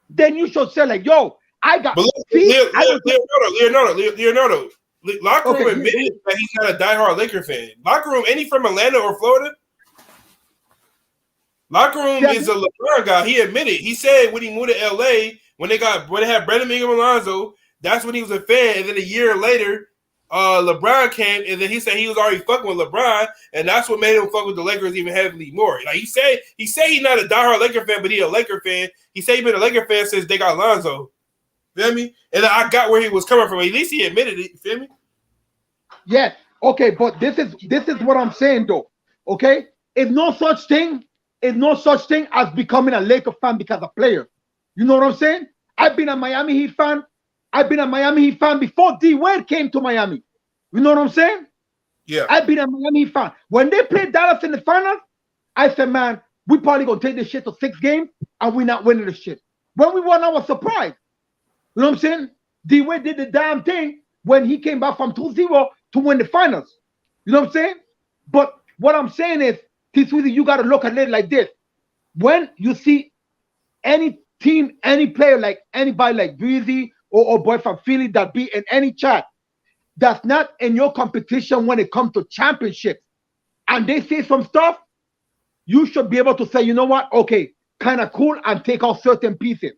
then you should say like, yo, I got. But Leonardo. Locker room admitted that he's not a diehard Laker fan. Locker room, any from Atlanta or Florida? Locker room is a LeBron guy. He admitted. He said when he moved to LA, when they had Brandon Ingram and Alonzo, that's when he was a fan. And then a year later, LeBron came, and then he said he was already fucking with LeBron, and that's what made him fuck with the Lakers even heavily more. Like he said he's not a diehard Laker fan, but he's a Laker fan. He said he's been a Laker fan since they got Alonzo. Feel me? And I got where he was coming from. At least he admitted it. Feel me? Yes. Okay, but this is what I'm saying though. Okay, it's no such thing as becoming a Laker fan because of player. You know what I'm saying? I've been a Miami Heat fan. I've been a Miami Heat fan before D Wade came to Miami. You know what I'm saying? Yeah. I've been a Miami Heat fan. When they played Dallas in the finals, I said, man, we probably gonna take this shit to 6 games and we're not winning the shit. When we won, I was surprised. You know what I'm saying? D Wade did the damn thing when he came back from 2-0 to win the finals. You know what I'm saying? But what I'm saying is, T Sweezy, you got to look at it like this. When you see any team, any player, like anybody like Breezy or boy from Philly that be in any chat, that's not in your competition when it comes to championships, and they say some stuff, you should be able to say, you know what? Okay, kind of cool, and take out certain pieces.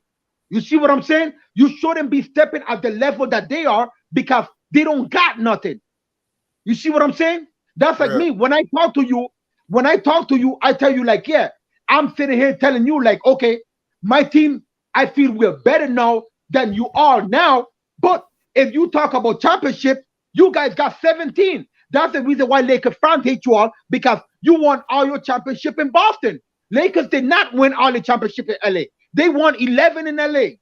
You see what I'm saying? You shouldn't be stepping at the level that they are because they don't got nothing. You see what I'm saying? That's like me. When I talk to you, I tell you like, yeah, I'm sitting here telling you like, okay, my team, I feel we're better now than you are now. But if you talk about championship, you guys got 17. That's the reason why Lakers fans hate you all, because you won all your championship in Boston. Lakers did not win all the championship in LA. They won 11 in LA.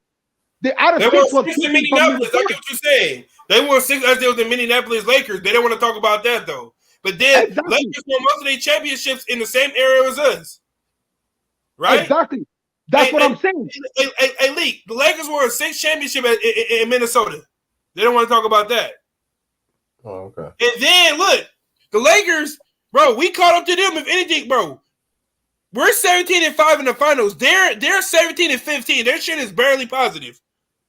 The other they won 6 in Minneapolis. I get what you're saying. They won 6 as they was the Minneapolis Lakers. They don't want to talk about that though. But then Lakers won most of their championships in the same area as us. Right? Exactly. That's what I'm saying. Hey, Lee, the Lakers won 6 championships in Minnesota. They don't want to talk about that. Oh, okay. And then look, the Lakers, bro, we caught up to them. If anything, bro, we're 17-5 in the finals. They're 17-15. Their shit is barely positive.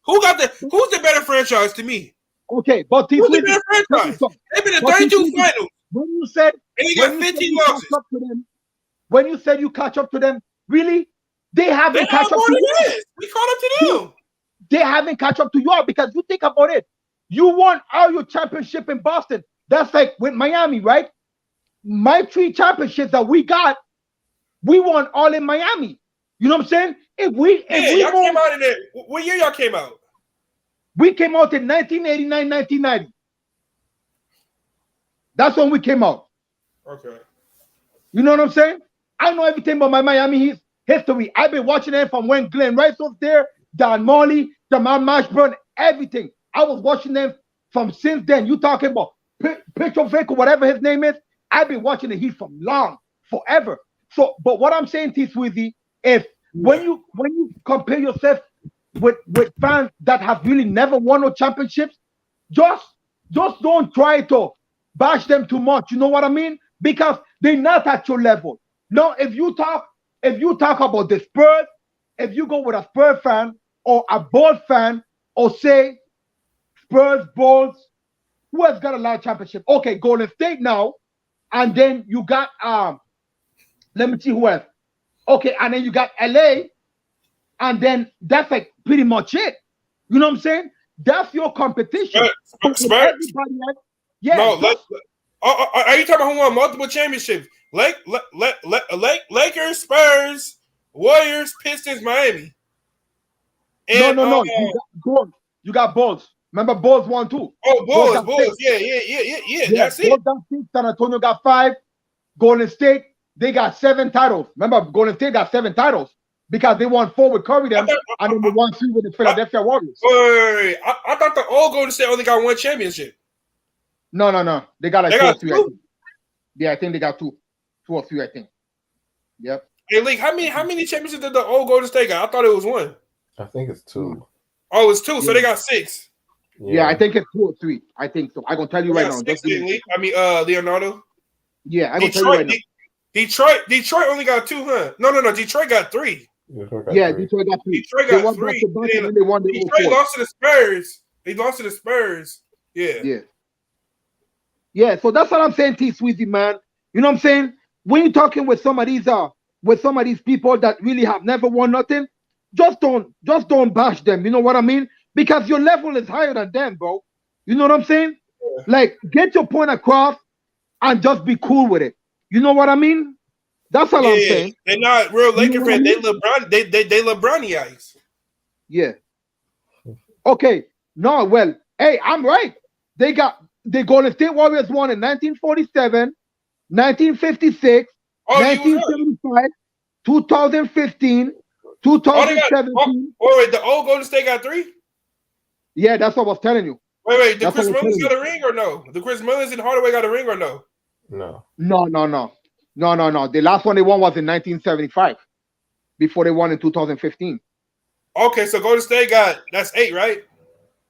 Who's the better franchise to me? Okay, but who's the better franchise? They've been in 32 finals. When you said and you got 15 losses. When you said you catch up to them, really? They haven't caught up to you. We caught up to them. They haven't caught up to you all, because you think about it. You won all your championship in Boston. That's like with Miami, right? My 3 championships that we got, we won all in Miami. You know what I'm saying? If we came out in there. What year y'all came out? We came out in 1989, 1990. That's when we came out. Okay. You know what I'm saying? I know everything about my Miami history. I've been watching them from when Glenn Rice was there, Don Marley, Jamal Mashburn, everything. I was watching them from since then. You talking about Petrovic or whatever his name is? I've been watching the Heat from forever. So, but what I'm saying, T Sweezy, if when you compare yourself with fans that have really never won no championships, just don't try to bash them too much. You know what I mean? Because they're not at your level. Now, if you talk about the Spurs, if you go with a Spurs fan or a Bulls fan, or say Spurs, Bulls, who has got a lot of championship? Okay, Golden State now. and then you got let me see who else. Okay, and then you got LA, and then that's like pretty much it. You know what I'm saying? That's your competition. Spurs. Everybody else, yeah. No, are you talking about who won multiple championships? Lakers, Spurs, Warriors, Pistons, Miami. And, no. You got Bulls. You got Bulls. Remember, Bulls won too. Oh, Bulls. Yeah. That's it. Bulls got 6. San Antonio got 5. Golden State, they got 7 titles. Remember, Golden State got 7 titles because they won 4 with Curry and then they won 3 with the Philadelphia Warriors. Wait. I thought the old Golden State only got 1 championship. No. They got like 2 or 3. I think. Yeah, I think they got 2 or 3. I think. Yep. Hey, Lee, how many championships did the old Golden State got? I thought it was 1. I think it's 2. Oh, it's 2. So they got 6. Yeah, I think it's 2 or 3. I think so. I'm gonna tell you right now. 6, Leonardo. Yeah, I'm gonna tell you right now. Detroit only got 2, huh? No. Detroit got 3. Detroit got 3. Detroit got 3. And they won the Detroit lost to the Spurs. They lost to the Spurs. Yeah. So that's what I'm saying, T Sweezy, man. You know what I'm saying? When you're talking with some of these people that really have never won nothing, just don't bash them. You know what I mean? Because your level is higher than them, bro. You know what I'm saying? Yeah. Like, get your point across and just be cool with it. You know what I mean? That's all I'm saying. They're not real Laker fans. They LeBron. They LeBroniites. Yeah. Okay. No. Well, hey, I'm right. The Golden State Warriors won in 1947, 1956, 1975, 2015, 2017. Wait. The old Golden State got 3. Yeah, that's what I was telling you. Wait. Did Chris Mullins got a ring or no? Did Chris Mullins and Hardaway got a ring or no? No. The last one they won was in 1975 before they won in 2015. Okay, so Golden State that's 8, right?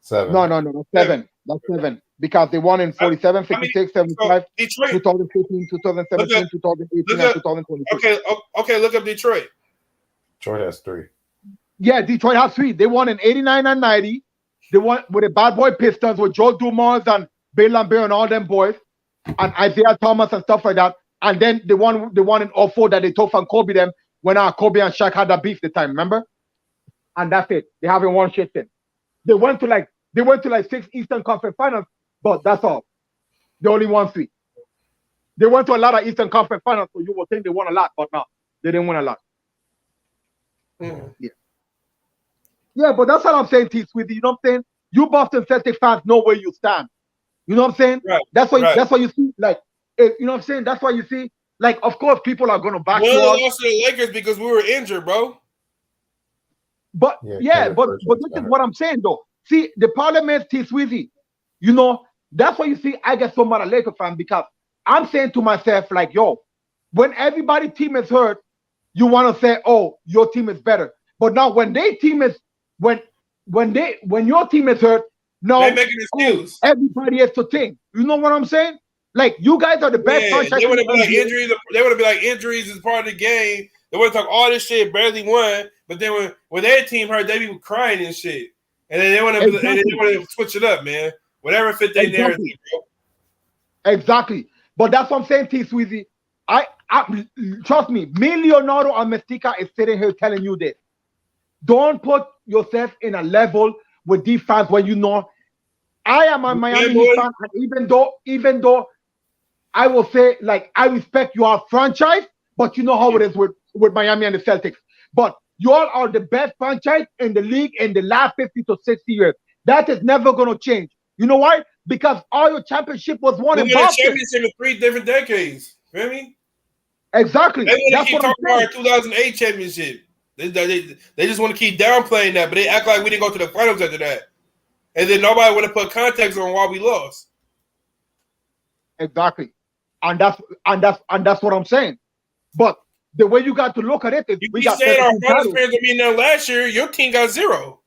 7. No, that's 7. That's 7 because they won in 47, 56, 75, Detroit, 2015, 2017, 2018, and 2022. Okay, look up Detroit. Detroit has 3. Yeah, Detroit has 3. They won in 89 and 90. They won with the bad boy Pistons with Joe Dumars and Bill Lambert and all them boys and Isaiah Thomas and stuff like that. And then they won in 04 that they took from Kobe them when Kobe and Shaq had that beef the time, remember? And that's it. They haven't won shit since. They went to like 6 Eastern Conference Finals, but that's all. They only won 3. They went to a lot of Eastern Conference Finals, so you would think they won a lot, but no, they didn't win a lot. Yeah, but that's what I'm saying, T Sweetie. You know what I'm saying? You Boston Celtics fans know where you stand. You know what I'm saying? Right. That's why you see, like, you know what I'm saying? That's why you see, like, of course, people are gonna back you up. We lost to the Lakers because we were injured, bro. But but this is what I'm saying though. See, the problem is T Sweezy. You know, that's why you see I get so mad at Lakers fan because I'm saying to myself, like, yo, when everybody team is hurt, you want to say, oh, your team is better. But now when their team is when your team is hurt, no, they make an excuse. Everybody has to think. You know what I'm saying? Like, you guys are the best franchise. They want to be like injuries. They want to be like injuries is part of the game. They want to talk all this shit, barely won. But then when their team hurt, they be crying and shit. And then they want to switch it up, man. Whatever fit their narrative, bro. Exactly. But that's what I'm saying, T Sweezy. I trust me, Leonardo and Mystica is sitting here telling you this. Don't put yourself in a level with these fans when you know I am a Miami Heat fan, and even though I will say, like, I respect your franchise, but you know how it is with Miami and the Celtics. But you all are the best franchise in the league in the last 50 to 60 years. That is never going to change. You know why? Because all your championship was won in Boston. Championship in 3 different decades. Feel me? Exactly. They want to keep talking about our 2008 championship. They just want to keep downplaying that, but they act like we didn't go to the finals after that. And then nobody want to put context on why we lost. Exactly. And that's what I'm saying. But the way you got to look at it is we got saying our finals fans will be there last year. Your team got 0.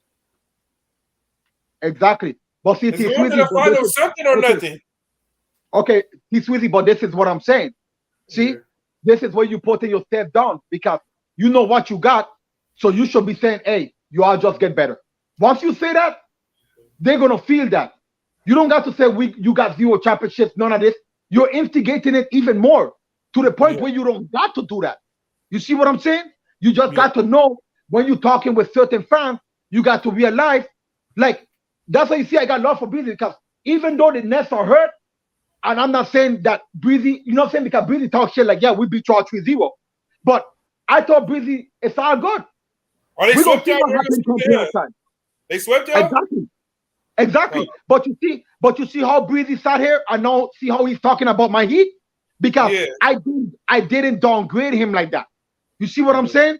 Exactly. But see, something or nothing. Okay, T Sweezy, but this is what I'm saying. See, this is where you putting yourself down because you know what you got, so you should be saying, "Hey, you all just get better." Once you say that, they're gonna feel that. You don't got to say you got 0 championships, none of this. you're instigating it even more to the point where you don't got to do that. You see what I'm saying? You just got to know when you're talking with certain fans, you got to realize, like, that's why you see I got love for Breezy, because even though the Nets are hurt, and I'm not saying that Breezy, you know what I'm saying? Because Breezy talks shit like, yeah, we beat y'all 3-0. But I thought Breezy, it's all good. Are they swept out? They swept out? Exactly. But you see how Breezy sat here and now see how he's talking about my Heat? Because I didn't downgrade him like that. You see what I'm saying?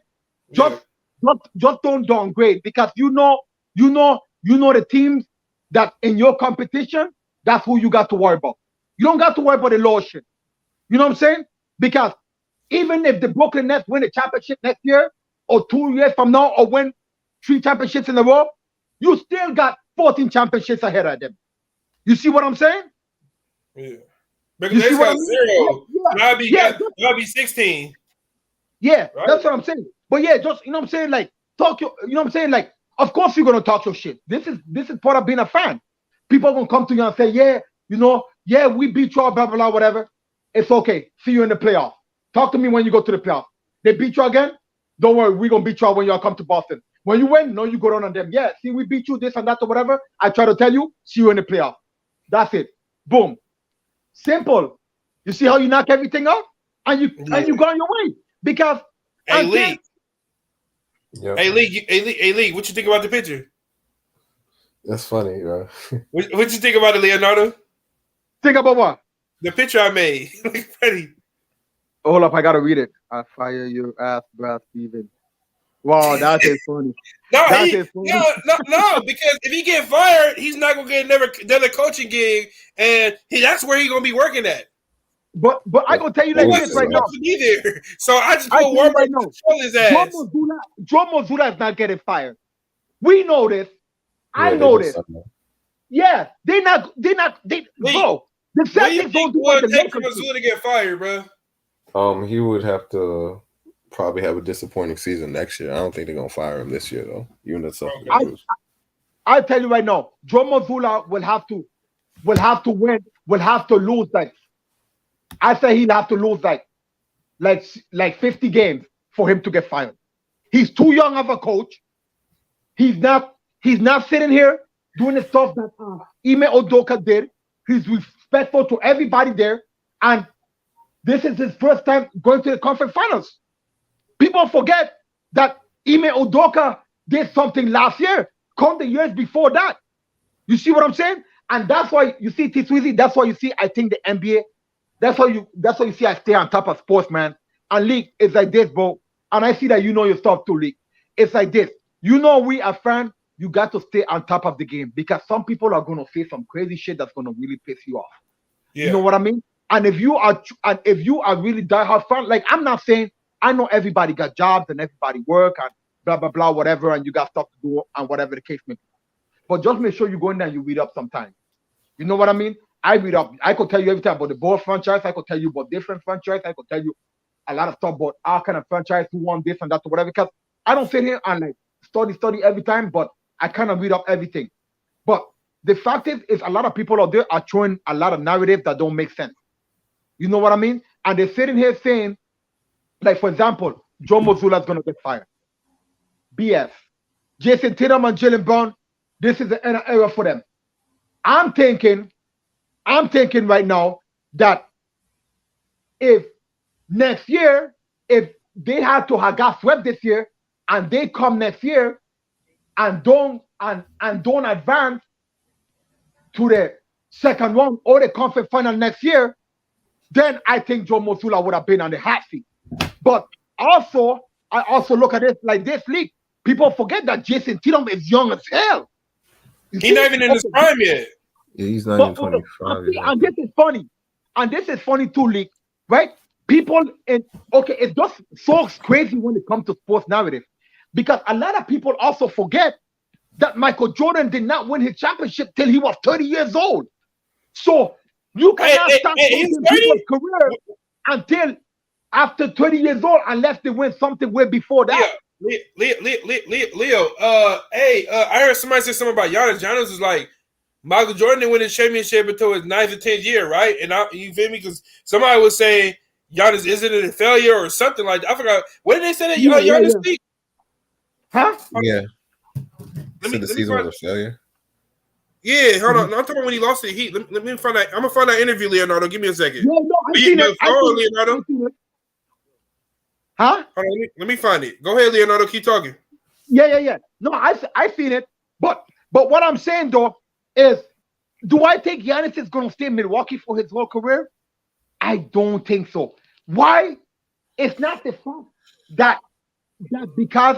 Just don't downgrade, because you know the teams that in your competition, that's who you got to worry about. You don't got to worry about the low shit. You know what I'm saying? Because even if the Brooklyn Nets win a championship next year or 2 years from now or win 3 championships in a row, you still got 14 championships ahead of them. You see what I'm saying? Yeah. Because they got 0. That'll be 16. Yeah, right? That's what I'm saying. But yeah, just, you know what I'm saying? Like, talk your, you know what I'm saying? Like, of course you're gonna talk your shit. This is part of being a fan. People are gonna come to you and say, yeah, you know, yeah, we beat you, blah, blah, blah, whatever. It's okay. See you in the playoff. Talk to me when you go to the playoff. They beat you again? Don't worry, we're gonna beat you when y'all come to Boston. When you win, no, you go down on them. Yeah, see, we beat you, this and that or whatever. I try to tell you, see you in the playoff. That's it. Boom. Simple. You see how you knock everything out? And you go on your way. Because Hey Lee, what you think about the picture? That's funny, bro. What you think about it, Leonardo? Think about what? The picture I made. Ready? Hold up, I gotta read it. I fire your ass, Brad Steven. Wow, that is funny. No, because if he get fired, he's not gonna get another coaching gig, and that's where he's gonna be working at. But I gonna tell you like this right now. There. So I just put one right now. His ass. Joe Mazzulla is not getting fired. We know this. I know this. Yeah, they're not. Bro, the Celtics don't do what the Lakers do. To get fired, bro. He would have to probably have a disappointing season next year. I don't think they're gonna fire him this year though. Even if something improves. I'll tell you right now, Joe Mazzulla will have to win. Will have to lose like. I say he'll have to lose like 50 games for him to get fired. He's too young of a coach. He's not sitting here doing the stuff that Ime Udoka did. He's respectful to everybody there, and this is his first time going to the conference finals. People forget that Ime Udoka did something last year, come the years before that. You see what I'm saying? And that's why you see T-Sweezy. That's why you see I think the NBA. That's why you see I stay on top of sports, man. And League, it's like this, bro. And I see that you know your stuff too, League. It's like this. You know, we are fans, you got to stay on top of the game, because some people are gonna say some crazy shit that's gonna really piss you off. Yeah. You know what I mean? And if you are really diehard fan, like I'm not saying, I know everybody got jobs and everybody work and blah blah blah, whatever, and you got stuff to do and whatever the case may be. But just make sure you go in there and you read up sometimes. You know what I mean? I read up. I could tell you everything about the Ball franchise. I could tell you about different franchise. I could tell you a lot of stuff about our kind of franchise, who won this and that or whatever. Because I don't sit here and like study every time, but I kind of read up everything. But the fact is a lot of people out there are throwing a lot of narratives that don't make sense. You know what I mean? And they're sitting here saying, like, for example, Joe Mazzulla is going to get fired. BS. Jayson Tatum and Jaylen Brown, this is an era for them. I'm thinking right now that if next year, if they had to have got swept this year and they come next year and don't advance to the second round or the conference final next year, then I think Joe Mazzulla would have been on the hot seat. But also, I also look at it like this, League. People forget that Jayson Tatum is young as hell. He's not even in his prime yet. Yeah, he's not even 25. And this is funny. And this is funny too, League, right? People, it's just so crazy when it comes to sports narrative. Because a lot of people also forget that Michael Jordan did not win his championship till he was 30 years old. So you cannot start people's career until after 30 years old unless they win something way before that. Leo, I heard somebody say something about Giannis. Giannis was like Michael Jordan didn't win a championship until his 9th or 10th year, right? And you feel me? Because somebody was saying Giannis isn't it a failure or something like that. I forgot. What did they say that Giannis speak? Huh? Yeah. Let me the season was a failure. Yeah, hold on. No, I'm talking about when he lost to the Heat. Let me find out. I'm gonna find that interview, Leonardo. Give me a second. No, I seen it. Leonardo. Huh? Hold on, let me find it. Go ahead, Leonardo. Keep talking. Yeah. No, I seen it. But what I'm saying though is, do I think Giannis is going to stay in Milwaukee for his whole career? I don't think so. Why? It's not the fact that because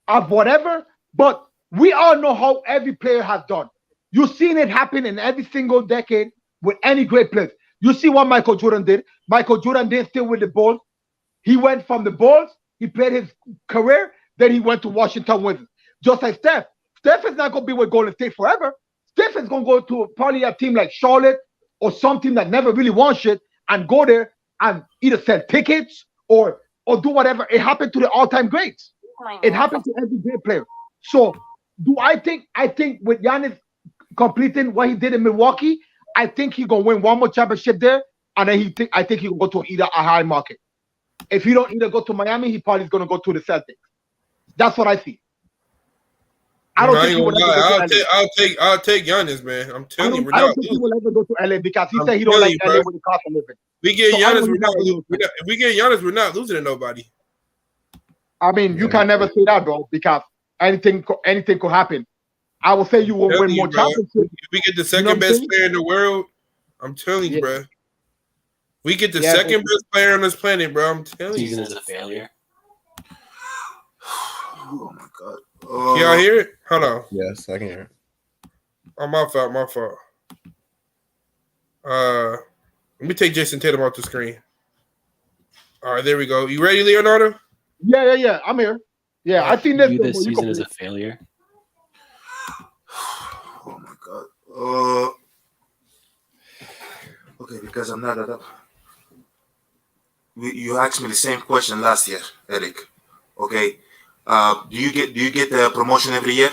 of whatever, but we all know how every player has done. You've seen it happen in every single decade with any great player. You see what Michael Jordan did. Michael Jordan didn't stay with the Bulls. He went from the Bulls, he played his career, then he went to Washington Wizards. Just like Steph. Steph is not going to be with Golden State forever. Steph is going to go to probably a team like Charlotte or something that never really won shit and go there and either sell tickets or do whatever. It happened to the all-time greats. It happened to every great player. So do I think with Giannis completing what he did in Milwaukee, I think he's going to win one more championship there, and then I think he'll go to either a high market. If he don't either go to Miami, he probably is going to go to the Celtics. That's what I see. I don't think he will ever go to LA. I'll take Giannis, man. I'm telling you, I don't think he will ever go to LA because he said he don't like LA with the cost of living. We get Giannis, if we get Giannis, we're not losing to nobody. I mean, you can never say that, bro, because anything could happen. I will say you will win more championships. If we get the second best player in the world, I'm telling you, bro. We get the second best player on this planet, bro. I'm telling you. Season is a failure. Oh my god. Can y'all hear it? Hold on. Yes, I can hear it. Oh, my fault. Let me take Jayson Tatum off the screen. All right, there we go. You ready, Leonardo? Yeah. I'm here. Yeah, I think this season is a failure. Oh my god. Okay, because I'm not that up. You asked me the same question last year, Eric. Okay. Do you get a promotion every year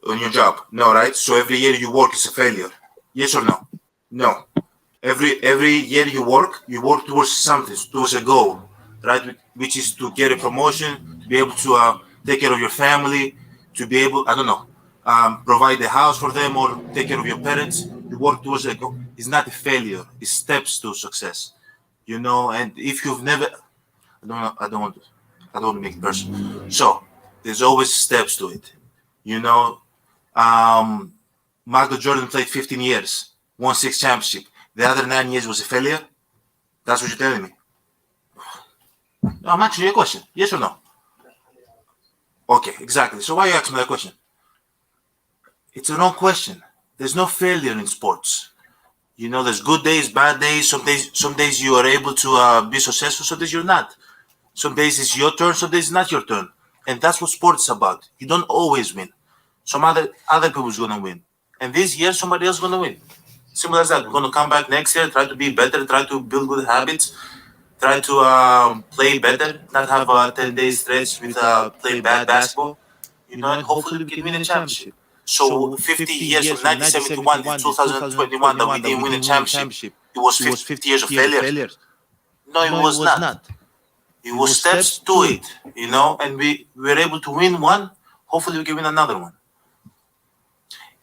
on your job? No, right? So every year you work is a failure. Yes or no? No. Every year you work towards something, towards a goal, right? Which is to get a promotion, to be able to take care of your family, to be able, provide the house for them or take care of your parents. You work towards a goal. It's not a failure. It's steps to success. You know, and if you've never, I don't want to make it personal. So there's always steps to it. You know, Michael Jordan played 15 years, won 6 championships. The other 9 years was a failure. That's what you're telling me. No, I'm asking you a question. Yes or no? Okay, exactly. So why are you asking me that question? It's a wrong question. There's no failure in sports. You know, there's good days, bad days. Some days you are able to be successful. Some days you're not. Some days it's your turn. Some days it's not your turn. And that's what sports is about. You don't always win. Some other people's gonna win. And this year somebody else is gonna win. Simple as that. We're gonna come back next year, try to be better, try to build good habits, try to play better, not have a 10-day stretch with playing bad basketball. You know, and hopefully we can win a championship. So 50 years from 1971 to 2021 that we didn't win a championship, it was 50 years of failures. No, it was not. It was steps to it, you know, and we were able to win one. Hopefully we can win another one.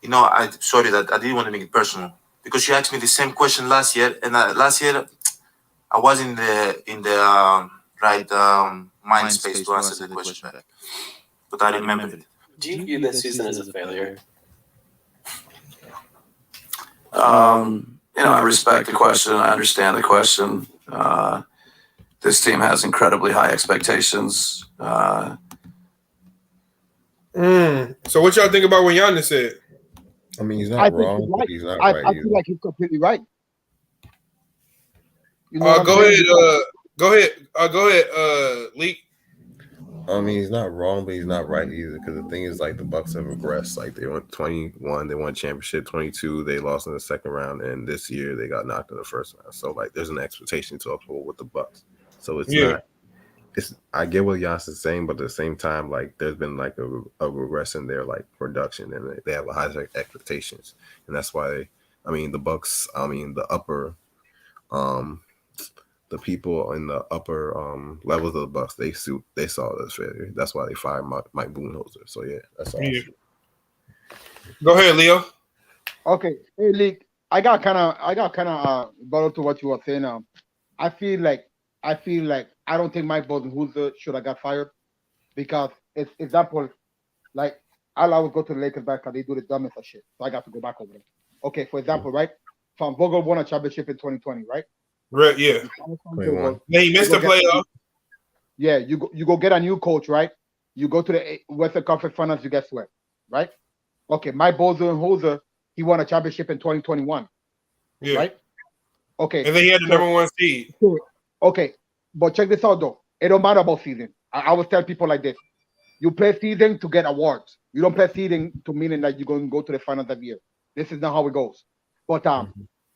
You know, sorry that I didn't want to make it personal because you asked me the same question last year, and last year I was in the right mind space to answer the question, but I remembered it. Do you view this season as a failure? You know, I respect the question. I understand the question. This team has incredibly high expectations. So what y'all think about what Giannis said? I mean, he's not wrong, but he's not right. I feel like he's completely right. You know go ahead, Leak. I mean, he's not wrong, but he's not right either. Because the thing is, like, the Bucks have regressed. Like, they went 21, they won championship. 22, they lost in the second round, and this year they got knocked in the first round. So, like, there's an expectation to uphold with the Bucks. So it's not I get what Giannis saying, but at the same time, like there's been like a regress in their like production, and they have high expectations, and that's why the Bucks, the upper, the people in the upper levels of the Bucks, they saw this failure. That's why they fired Mike Budenholzer. So yeah, that's all. Yeah. Go ahead, Leo. Okay, hey, League. I got kind of brought to what you were saying. I feel like I don't think Mike Budenholzer should have got fired because it's example, like I'll always go to the Lakers back because they do the dumbest of shit. So I got to go back over there. Okay, for example, right? Van Vogel won a championship in 2020, right? Right, yeah. Yeah, he missed the playoff. Yeah, you go get a new coach, right? You go to the Western Conference Finals, you get swept, right? Okay, Mike Budenholzer, he won a championship in 2021, yeah. Right? Okay. And then he had the number 1 seed. Okay, but check this out though. It don't matter about season. I always tell people like this: you play season to get awards. You don't play season to meaning that you're going to go to the finals every year. This is not how it goes. But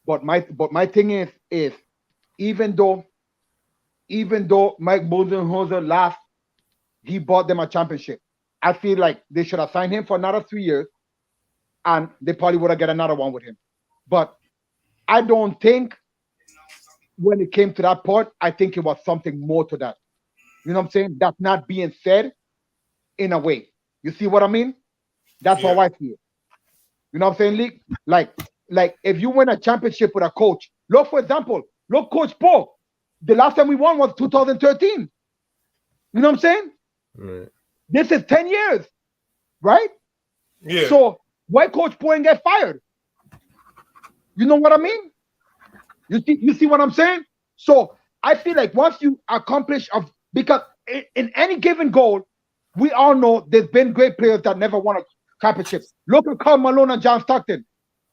but my thing is even though Mike Budenholzer last, he bought them a championship. I feel like they should have signed him for another 3 years, and they probably would have got another one with him. But I don't think when it came to that part, I think it was something more to that. You know what I'm saying? That's not being said in a way. You see what I mean? That's how I see it. You know what I'm saying, League? Like if you win a championship with a coach, look, for example, look, Coach Paul. The last time we won was 2013. You know what I'm saying? Right. This is 10 years, right? Yeah. So why Coach Paul get fired? You know what I mean? You see what I'm saying? So I feel like once you accomplish because in any given goal, we all know there's been great players that never won a championship. Look at Karl Malone and John Stockton.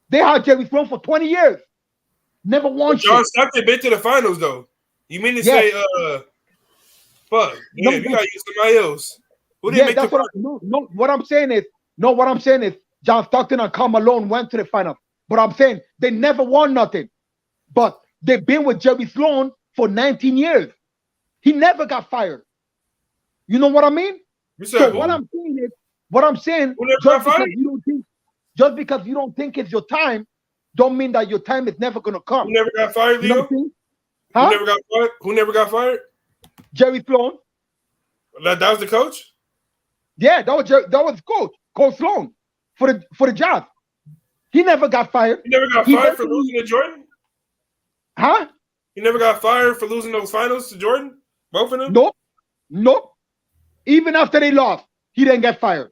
They had Jerry Sloan for 20 years. Never won shit. John Stockton been to the finals though. You mean to say fuck. Yeah, you gotta use somebody else. Who did make that's what I'm saying is John Stockton and Karl Malone went to the finals. But I'm saying they never won nothing. But they've been with Jerry Sloan for 19 years. He never got fired. You know what I mean? So what I'm saying just because you don't think it's your time, don't mean that your time is never gonna come. Who never got fired, Leo? Huh? Who never got fired? Jerry Sloan. That was the coach? Yeah, that was Coach Sloan for the Jazz. He never got fired. He never got fired for losing to Jordan? Huh? He never got fired for losing those finals to Jordan? Both of them? Nope. Even after they lost, he didn't get fired.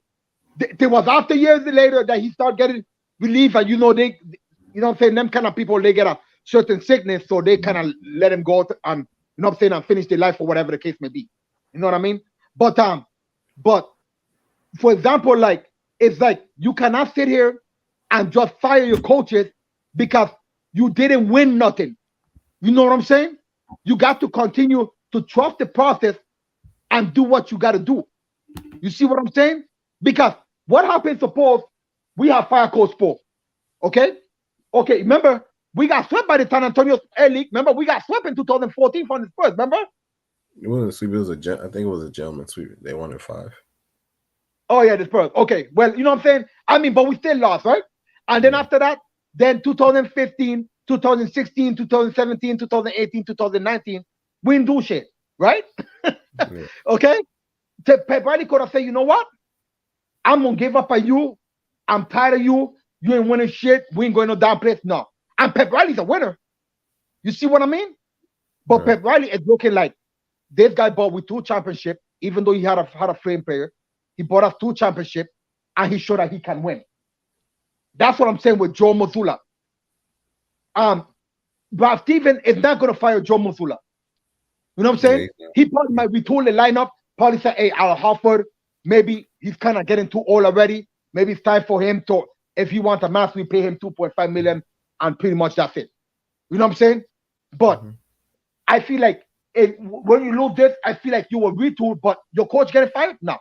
There was after years later that he started getting relief, and what I'm saying, them kind of people, they get a certain sickness, so they kind of let him go and and finish their life or whatever the case may be. You know what I mean? But for example, like it's like you cannot sit here and just fire your coaches because you didn't win nothing. You know what I'm saying? You got to continue to trust the process and do what you got to do. You see what I'm saying? Because what happens, suppose we have fired Coach Paul. Okay, remember, we got swept by the San Antonio League. Remember, we got swept in 2014 from the Spurs, remember? It wasn't a sweep, I think it was a gentleman sweep. They won in 5. Oh, yeah, the Spurs. Okay, well, you know what I'm saying? But we still lost, right? And then after that, then 2015, 2016, 2017, 2018, 2019, we didn't do shit, right? Okay? Pep Riley could have said, you know what? I'm going to give up on you. I'm tired of you. You ain't winning shit. We ain't going no down place. No. And Pep Riley's a winner. You see what I mean? But Pep Riley is looking like this guy bought with 2 championships, even though he had a frame player. He bought us 2 championships, and he showed that he can win. That's what I'm saying with Joe Mazzulla. Brad Stevens is not going to fire Joe Mazzulla. You know what I'm saying? He probably might retool the lineup. Probably say, hey, Al Horford, maybe he's kind of getting too old already. Maybe it's time for him to, if he wants a max, we pay him $2.5 million, and pretty much that's it. You know what I'm saying? But I feel like when you lose this, I feel like you will retool, but your coach getting fired? No.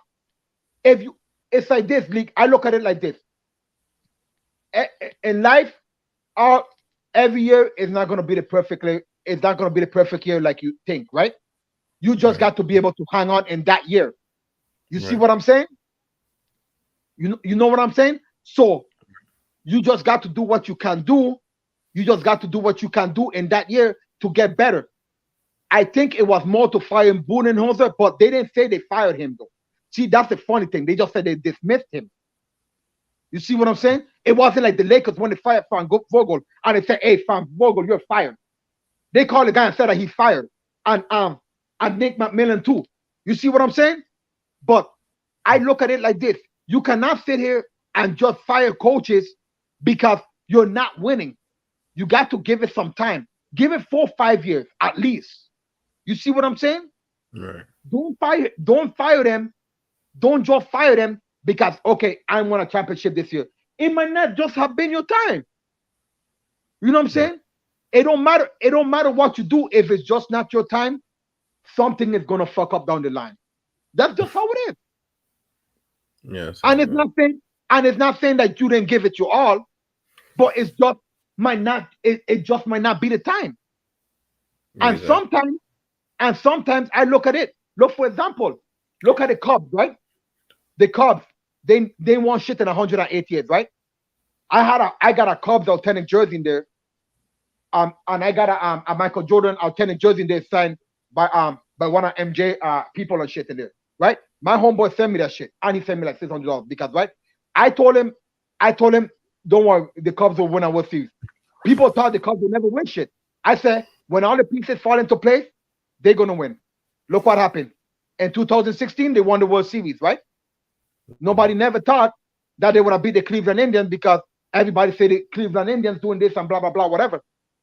It's like this, League. I look at it like this. In life, every year is not going to be the perfect year like you think, right? You just got to be able to hang on in that year. You see what I'm saying? You know what I'm saying? So you just got to do what you can do. You just got to do what you can do in that year to get better. I think it was more to fire Budenholzer, but they didn't say they fired him though. See, that's the funny thing. They just said they dismissed him. You see what I'm saying? It wasn't like the Lakers when they fired Frank Vogel and they said, "Hey, Frank Vogel, you're fired." They called the guy and said that he's fired, and Nick McMillan too. You see what I'm saying? But I look at it like this: you cannot sit here and just fire coaches because you're not winning. You got to give it some time. Give it 4 or 5 years at least. You see what I'm saying? Right. Don't fire them. Don't just fire them because, okay, I won a championship this year. It might not just have been your time. You know what I'm saying? It don't matter. It don't matter what you do. If it's just not your time, something is gonna fuck up down the line. That's just how it is. Yes. And it's not saying that you didn't give it your all, but it just might not be the time. And sometimes I look at it. Look, for example, look at the Cubs, right? The Cubs, they won shit in 188, right? I got a Cubs authentic jersey in there. And I got a Michael Jordan authentic jersey in there signed by one of MJ people and shit in there, right? My homeboy sent me that shit, and he sent me like $600 because, right? I told him, don't worry, the Cubs will win a World Series. People thought the Cubs will never win shit. I said, when all the pieces fall into place, they're gonna win. Look what happened. In 2016, they won the World Series, right? Nobody never thought that they would have beat the Cleveland Indians because everybody said the Cleveland Indians doing this and blah, blah, blah, whatever.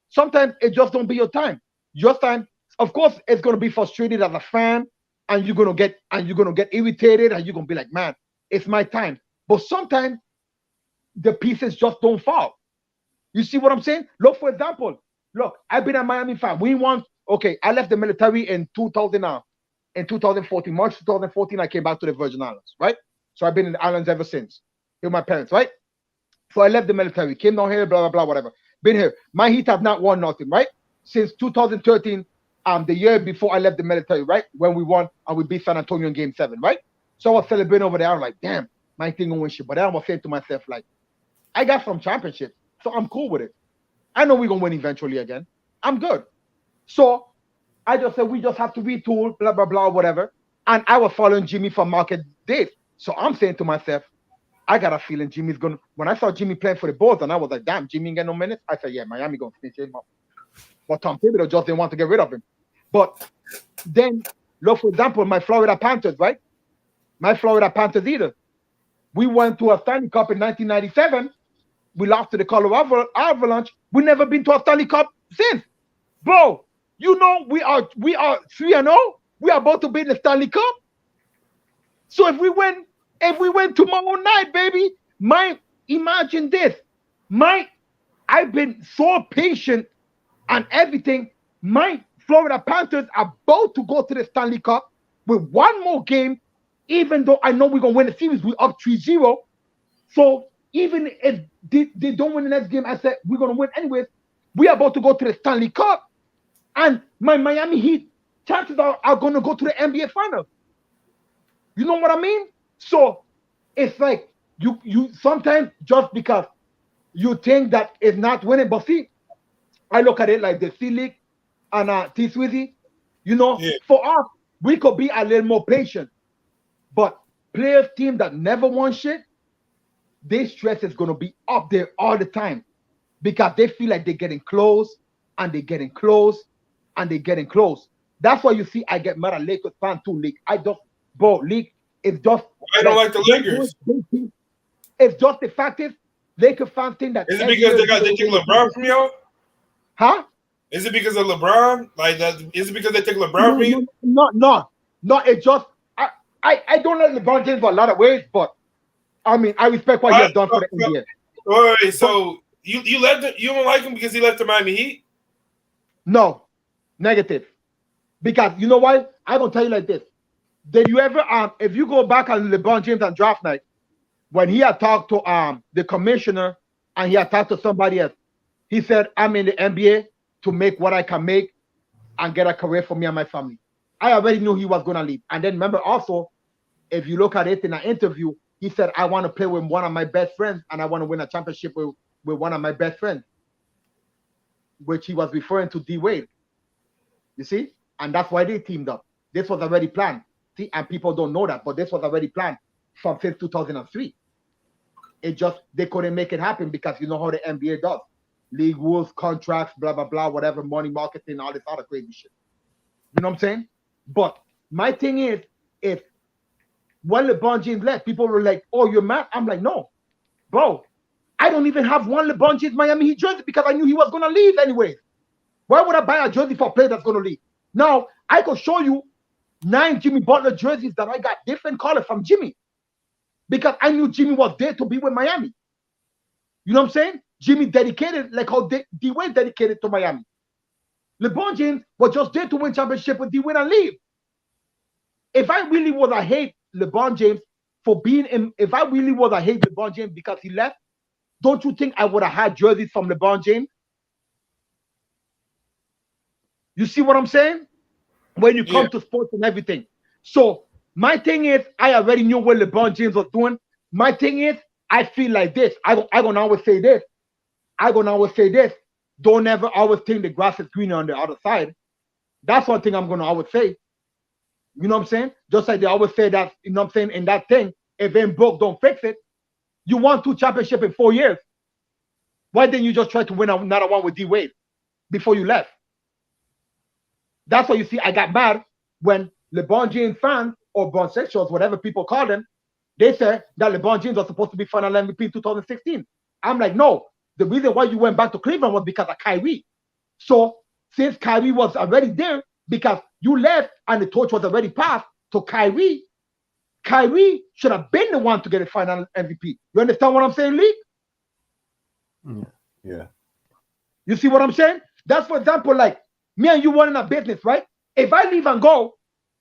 Sometimes it just don't be your time. Your time, of course, it's gonna be frustrated as a fan, and you're gonna get irritated, and you're gonna be like, man, it's my time. But sometimes the pieces just don't fall. You see what I'm saying? Look, for example, I've been a Miami fan. We won. Okay, I left the military in 2014, March 2014. I came back to the Virgin Islands, right? So I've been in the islands ever since. With my parents, right? So I left the military, came down here, blah, blah, blah, whatever. Been here. My Heat have not won nothing, right? Since 2013, the year before I left the military, right? When we won and we beat San Antonio in Game 7, right? So I was celebrating over there. I was like, damn, my thing gonna win shit. But then I was saying to myself, like, I got some championships, so I'm cool with it. I know we're gonna win eventually again. I'm good. So I just said we just have to retool, blah, blah, blah, whatever. And I was following Jimmy from Market Days. So I'm saying to myself, I got a feeling Jimmy's gonna. When I saw Jimmy playing for the Bulls, and I was like, damn, Jimmy ain't got no minutes. I said, yeah, Miami gonna finish him up. But Tom Thibodeau just didn't want to get rid of him. But then, look, for example, my Florida Panthers, right? My Florida Panthers either. We went to a Stanley Cup in 1997. We lost to the Colorado Avalanche. We never been to a Stanley Cup since. Bro, you know we are 3-0. We are about to be in the Stanley Cup. So if we win tomorrow night, baby, imagine this. I've been so patient and everything. My Florida Panthers are about to go to the Stanley Cup with one more game, even though I know we're gonna win the series. We're up 3-0. So even if they don't win the next game, I said we're gonna win anyways. We are about to go to the Stanley Cup, and my Miami Heat chances are gonna go to the NBA Finals. You know what I mean? So it's like you sometimes just because you think that it's not winning, but see, I look at it like the C-League and T Swizzy, for us, we could be a little more patient. But players team that never won shit, their stress is gonna be up there all the time because they feel like they're getting close and they're getting close and they're getting close. That's why you see I get mad at Lakers fan too, League. League is just. I don't like the Lakers. It's just the fact is, Lakers fans think that. Is it because they take LeBron from you? Huh? Is it because of LeBron? Like that? Is it because they take LeBron from you? No. It's just I don't like LeBron James for a lot of ways, but I mean I respect what he has done for the NBA. All right, so you left him, you don't like him because he left the Miami Heat? No, negative. Because you know why? I'm gonna tell you like this. Did you ever if you go back on LeBron James on draft night, when he had talked to the commissioner and he had talked to somebody else, he said, I'm in the NBA to make what I can make and get a career for me and my family. I already knew he was gonna leave. And then remember also, if you look at it in an interview, he said, I want to play with one of my best friends and I want to win a championship with one of my best friends, which he was referring to D Wade. You see? And that's why they teamed up. This was already planned. See, and people don't know that, but this was already planned from since 2003. It just, they couldn't make it happen because you know how the NBA does. League rules, contracts, blah, blah, blah, whatever, money, marketing, all this other crazy shit. You know what I'm saying? But my thing is, if when LeBron James left, people were like, oh, you're mad? I'm like, no, bro. I don't even have one LeBron James Miami Heat jersey because I knew he was going to leave anyway. Why would I buy a jersey for a player that's going to leave? Now, I could show you 9 Jimmy Butler jerseys that I got different colors from Jimmy because I knew Jimmy was there to be with Miami. You know what I'm saying? Jimmy dedicated like how D-Wade dedicated to Miami. LeBron James was just there to win championship with D-Wade and leave. If I really was a hate LeBron James for being in, if I really was a hate LeBron James because he left, don't you think I would have had jerseys from LeBron James? You see what I'm saying? When you come to sports and everything. So my thing is, I already knew what LeBron James was doing. My thing is, I feel like this. I gonna always say this. Don't ever always think the grass is greener on the other side. That's one thing I'm gonna always say. You know what I'm saying? Just like they always say that, you know what I'm saying, in that thing, if it ain't broke, don't fix it. You won 2 championships in 4 years. Why didn't you just try to win another one with D-Wade before you left? That's why you see I got mad when LeBron James fans or Bronsexuals, whatever people call them, they said that LeBron James was supposed to be final MVP in 2016. I'm like, no. The reason why you went back to Cleveland was because of Kyrie. So since Kyrie was already there, because you left and the torch was already passed to Kyrie, Kyrie should have been the one to get a final MVP. You understand what I'm saying, Lee? Yeah. You see what I'm saying? That's, for example, like me and you running a business, right? If I leave and go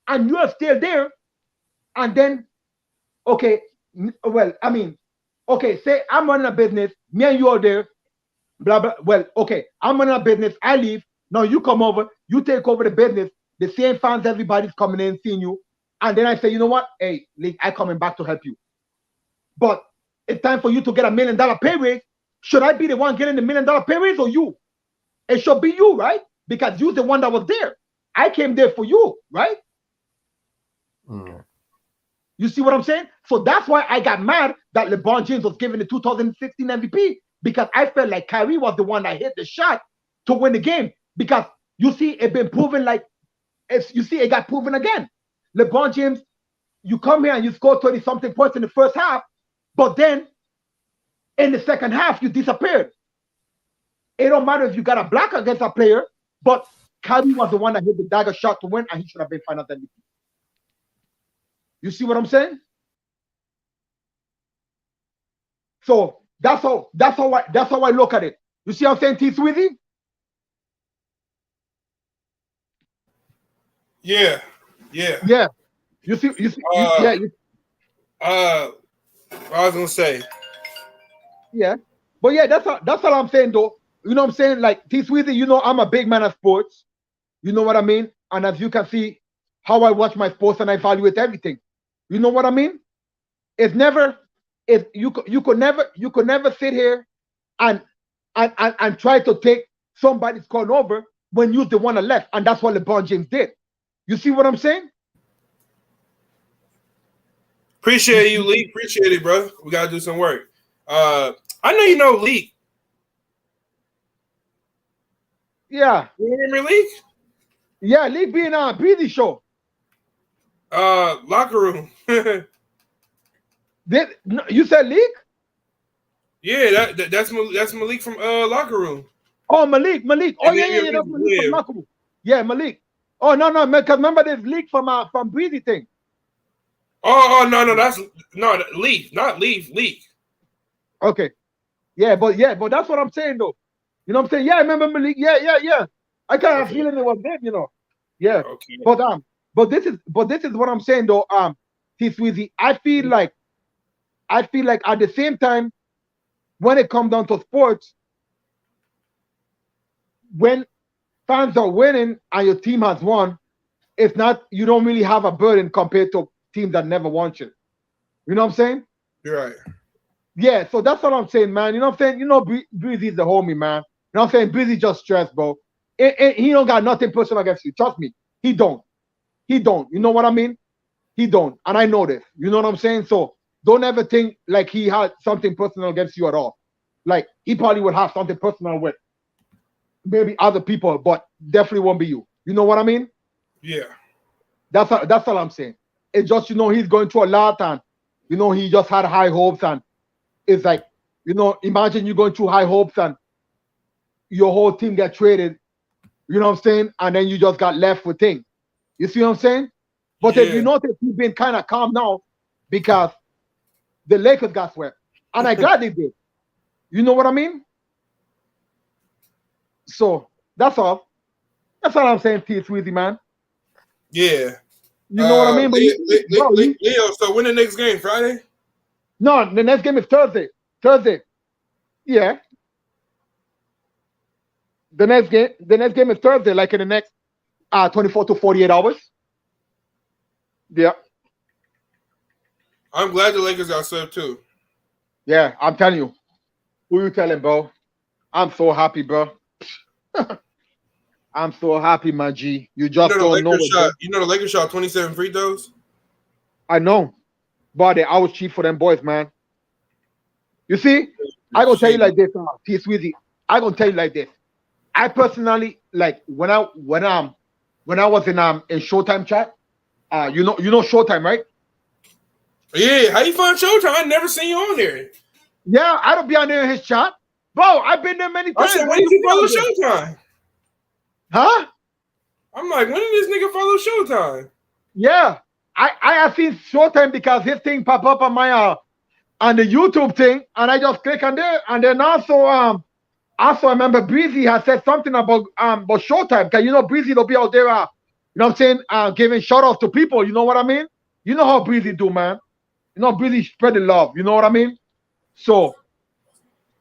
and you're still there, and then, okay, well, I mean, okay, say I'm running a business, me and you are there, blah, blah. Well, okay, I'm running a business, I leave. Now you come over, you take over the business, the same fans, everybody's coming in, seeing you. And then I say, you know what? Hey, Lee, I'm coming back to help you. But it's time for you to get $1 million pay raise. Should I be the one getting the $1 million pay raise or you? It should be you, right? Because you're the one that was there. I came there for you, right? You see what I'm saying? So that's why I got mad that LeBron James was given the 2016 MVP, because I felt like Kyrie was the one that hit the shot to win the game. Because you see, it been proven, like, you see, it got proven again. LeBron James, you come here and you score 30-something points in the first half, but then in the second half, you disappeared. It don't matter if you got a block against a player, but Kyrie was the one that hit the dagger shot to win, and he should have been finals MVP. You see what I'm saying? So that's how I look at it. You see what I'm saying, T Sweezy? Yeah. You see. I was gonna say. Yeah, but yeah, that's all I'm saying, though. You know what I'm saying? Like, T Sweezy, you know, I'm a big man of sports. You know what I mean? And as you can see, how I watch my sports and I evaluate everything. You know what I mean? It's never, you could never sit here and try to take somebody's corner over when you're the one that left, and that's what LeBron James did. You see what I'm saying? Appreciate you, Lee. Appreciate it, bro. We gotta do some work. I know you know Lee. Yeah. You remember Lee? Yeah, Lee being on a Breezy show. Locker room. You said Leak? Yeah, that's Malik from Locker Room. Oh, Malik. Oh, yeah, that's Malik from Locker Room. Yeah, Malik. Oh, no, because remember there's Leak from Breezy thing. Oh, no, that's Leaf, not Leak. Okay. Yeah, but that's what I'm saying, though. You know what I'm saying? Yeah, I remember Malik. Yeah. I kind of feeling it was them, you know. Yeah. Okay. But this is what I'm saying, though. T Sweezy, I feel like at the same time, when it comes down to sports, when fans are winning and your team has won, it's not, you don't really have a burden compared to teams that never won shit. You know what I'm saying? You're right. Yeah, so that's what I'm saying, man. You know what I'm saying? You know, Breezy's the homie, man. You know what I'm saying? Breezy just stressed, bro. He don't got nothing personal against you. Trust me. He don't. He don't. You know what I mean? He don't. And I know this. You know what I'm saying? So don't ever think like he had something personal against you at all. Like, he probably would have something personal with maybe other people, but definitely won't be you. You know what I mean? Yeah. That's all I'm saying. It's just, you know, he's going through a lot, and, you know, he just had high hopes, and it's like, you know, imagine you going through high hopes and your whole team get traded, you know what I'm saying? And then you just got left with things. You see what I'm saying? But if you notice, he's been kind of calm now because the Lakers got swept. And I'm glad they did. You know what I mean? So that's all. That's all I'm saying to you, Sweezy, man. Yeah. You know what I mean? But Leo, so when the next game? Friday? No, the next game is Thursday. Thursday. Yeah. The next game is Thursday, like in the next 24 to 48 hours. Yeah. I'm glad the Lakers got swept too. Yeah, I'm telling you. Who you telling, bro? I'm so happy, bro. I'm so happy, my G. You just don't know it. You know the Lakers shot 27 free throws? I know. But they always cheap for them boys, man. You see, I gonna tell you like this, T Sweezy. I gonna tell you like this. I personally, like, when I was in Showtime chat, you know Showtime, right? Yeah, how you find Showtime? I never seen you on there. Yeah, I don't be on there in his chat. Bro, I've been there many times. I said, when did you follow Showtime? Huh? I'm like, when did this nigga follow Showtime? Yeah. I have seen Showtime because his thing pop up on my on the YouTube thing, and I just click on there, and then also I remember Breezy had said something about Showtime, because you know Breezy will be out there, you know what I'm saying, giving shout outs to people. You know what I mean? You know how Breezy do, man. You know Breezy spread the love. You know what I mean? So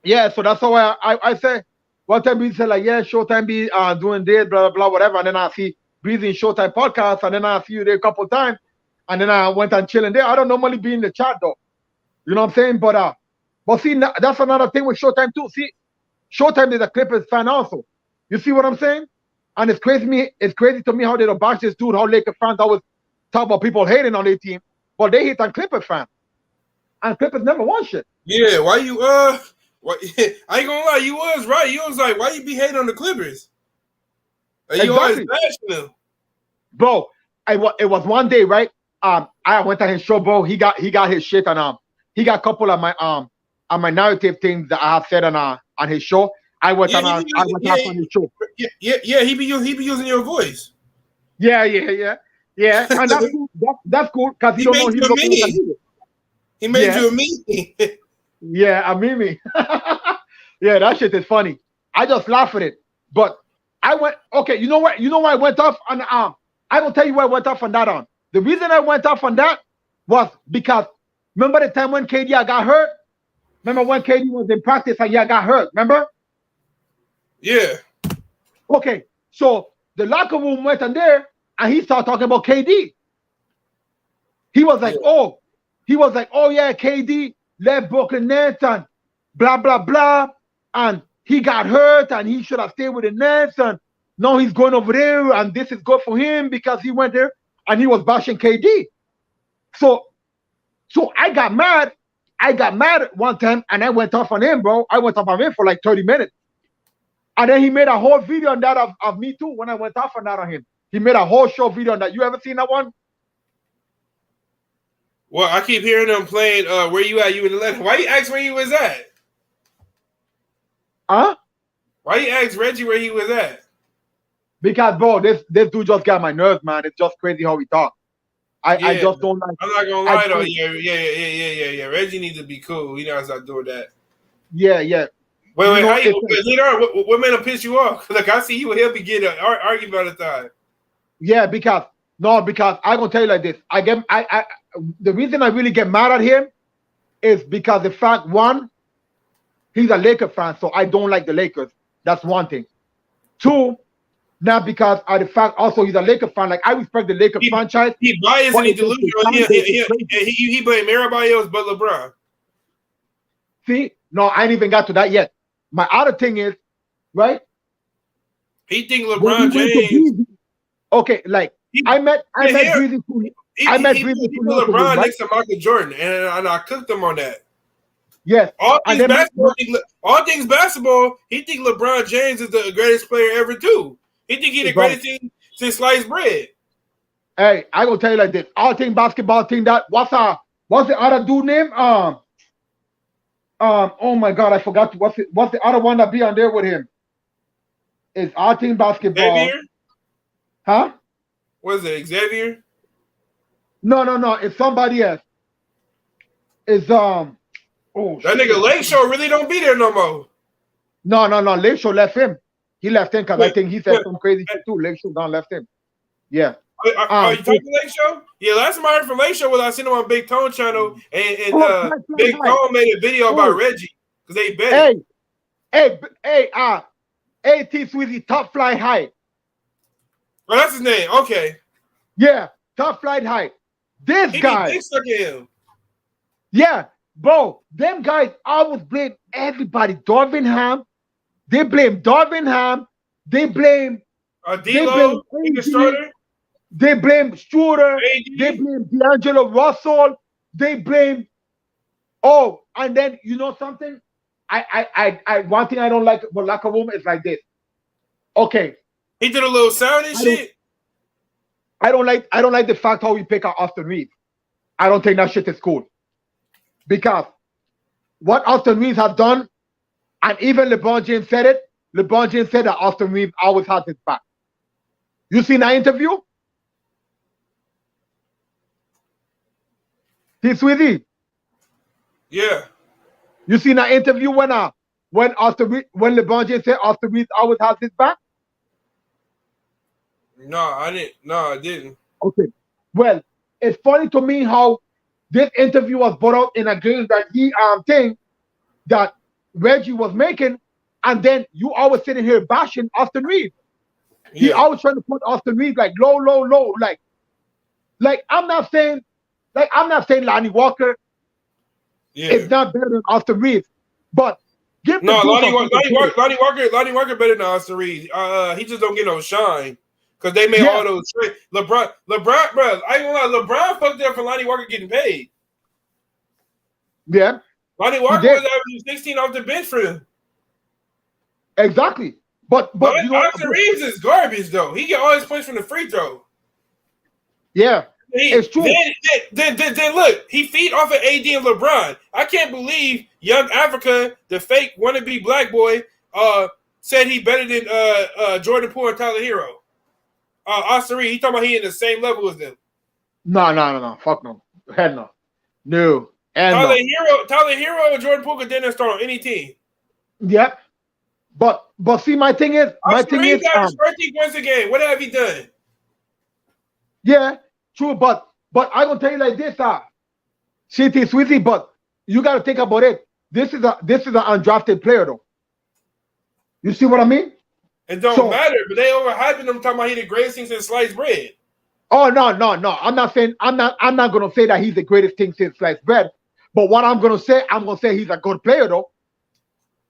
yeah, so that's how I say. One time Breezy said like, yeah, Showtime be doing this, blah blah blah, whatever, and then I see Breezy in Showtime podcast, and then I see you there a couple of times, and then I went and chilling there. I don't normally be in the chat though. You know what I'm saying? But see, that's another thing with Showtime too. See, Showtime is a Clippers fan also. You see what I'm saying? And it's crazy to me how they don't bash this dude, how Lakers fans always talk about people hating on their team, but they hate on Clippers fans. And Clippers never won shit. Yeah, why you I ain't gonna lie, you was right. You was like, why you be hating on the Clippers? Like, you always bashing them. Bro, it was one day, right? I went to his show, bro. He got his shit, and he got a couple of my narrative things that I have said on his show. I went on his show. Yeah, he be using your voice. Yeah. And that's cool. That's cool because he don't know he's looking at me. He made you a meme. Yeah, a meme. Yeah, that shit is funny. I just laugh at it. But I went, okay, you know what? You know why I went off on I will tell you why I went off on that on. The reason I went off on that was because remember the time when KD got hurt? Remember when KD was in practice and got hurt? Remember? Yeah. Okay, so the locker room went in there and he started talking about KD. He was like, oh yeah, KD left Brooklyn Nets and blah blah blah, and he got hurt and he should have stayed with the Nets, and now he's going over there and this is good for him because he went there, and he was bashing KD. So I got mad. I got mad one time and I went off on him, bro. I went off on him for like 30 minutes. And then he made a whole video on that of me too when I went off on that on him. He made a whole show video on that. You ever seen that one? Well, I keep hearing them playing where you at, you in Atlanta. Why you ask where he was at? Huh? Why you ask Reggie where he was at? Because, bro, this dude just got my nerves, man. It's just crazy how he talks. I just don't like. I'm not gonna lie though. Yeah. Reggie needs to be cool. He knows how to do that. Yeah. Wait. What made him piss you off? Like, I see you and he'll be getting arguing about the time. Yeah, because I'm gonna tell you like this. The reason I really get mad at him is because the fact, one, he's a Laker fan, so I don't like the Lakers. That's one thing. Two, Not because of the fact also he's a Laker fan. Like I respect the Lakers franchise. He biased and he delusional. He blame everybody else but LeBron. See, no, I ain't even got to that yet. My other thing is, right? He think LeBron James. Okay, like I met Breezy. I met Breezy. He put LeBron next to Michael Jordan, and I cooked him on that. Yes. All things basketball, he think LeBron James is the greatest player ever too. He think he the greatest thing since sliced bread. Hey, I gonna tell you like this. All thing basketball thing that what's the other dude name? Oh my god, I forgot what's the other one that be on there with him? It's all team basketball. Xavier? Huh? What is it, Xavier? No, it's somebody else. It's that nigga Lake Show really don't be there no more. No, Lake Show left him. He left him because I think he said some crazy shit too. Lake Show done left him. Yeah. Are you talking Lake Show? Yeah, last time I heard from Lake Show was I seen him on Big Tone channel, and Big Tone made a video about Reggie because they bet. Hey, T Sweezy, Top Flight High. Oh, that's his name. Okay. Yeah, Top Flight High. This guy. He stuck at him. Yeah, bro. Them guys always blame everybody. Darvin Ham. They blame Darvin Ham. They blame. D-Lo, the starter. They blame Schroeder. They blame D'Angelo Russell. They blame. Oh, and then you know something? I one thing I don't like about locker room is like this. Okay. He did a little sound and shit. I don't like the fact how we pick out Austin Reeves. I don't think that shit is cool. Because what Austin Reeves has done, and even LeBron James said it, LeBron James said that Austin Reeves always has his back. You seen that interview? T-Sweezy? Yeah. You seen that interview when LeBron James said Austin Reeves always has his back? No, I didn't. No, I didn't. Okay. Well, it's funny to me how this interview was brought out in a game that he thing that Reggie was making, and then you always sitting here bashing Austin Reeves. Yeah. He always trying to put Austin Reeves like low, like I'm not saying Lonnie Walker is not better than Austin Reeves, but give Lonnie Walker better than Austin Reeves. He just don't get no shine. Because they made all those trades. LeBron, bro, I ain't gonna lie, LeBron fucked up for Lonnie Walker getting paid. Yeah. Lonnie Walker was averaging 16 off the bench for him. Exactly. But you know, Austin Reeves is garbage, though. He get all his points from the free throw. Yeah. It's true. Then look, he feed off of AD and LeBron. I can't believe Young Africa, the fake wannabe black boy, said he better than Jordan Poole and Tyler Hero. Austin Reeves, he talking about he in the same level as them. No. Fuck no. Heck no. No. And Tyler Hero and Jordan Poole could then start on any team. Yep. But see, my thing is, Austin Reeves got 13 points a game. What have he done? Yeah, true. But I gonna tell you like this, CT Sweezy, but you gotta think about it. This is an undrafted player though. You see what I mean? It don't matter, but they overhyping him talking about he the greatest thing since sliced bread. Oh no. I'm not gonna say that he's the greatest thing since sliced bread. But what I'm gonna say he's a good player though.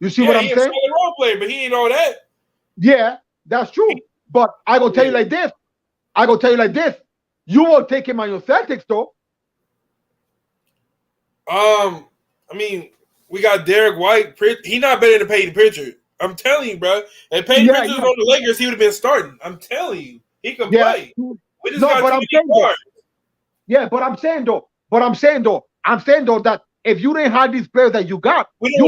You see what I'm saying? He's a solid role player, but he ain't all that. Yeah, that's true. But I gonna tell you like this. You won't take him on your Celtics though. I mean, we got Derek White. He not better than Peyton Pritchard. I'm telling you, bro. If Peyton Pritchard was on the Lakers, he would have been starting. I'm telling you, he could play. We just got too many guards. Yeah, but I'm saying though that if you didn't have these players that you got, we need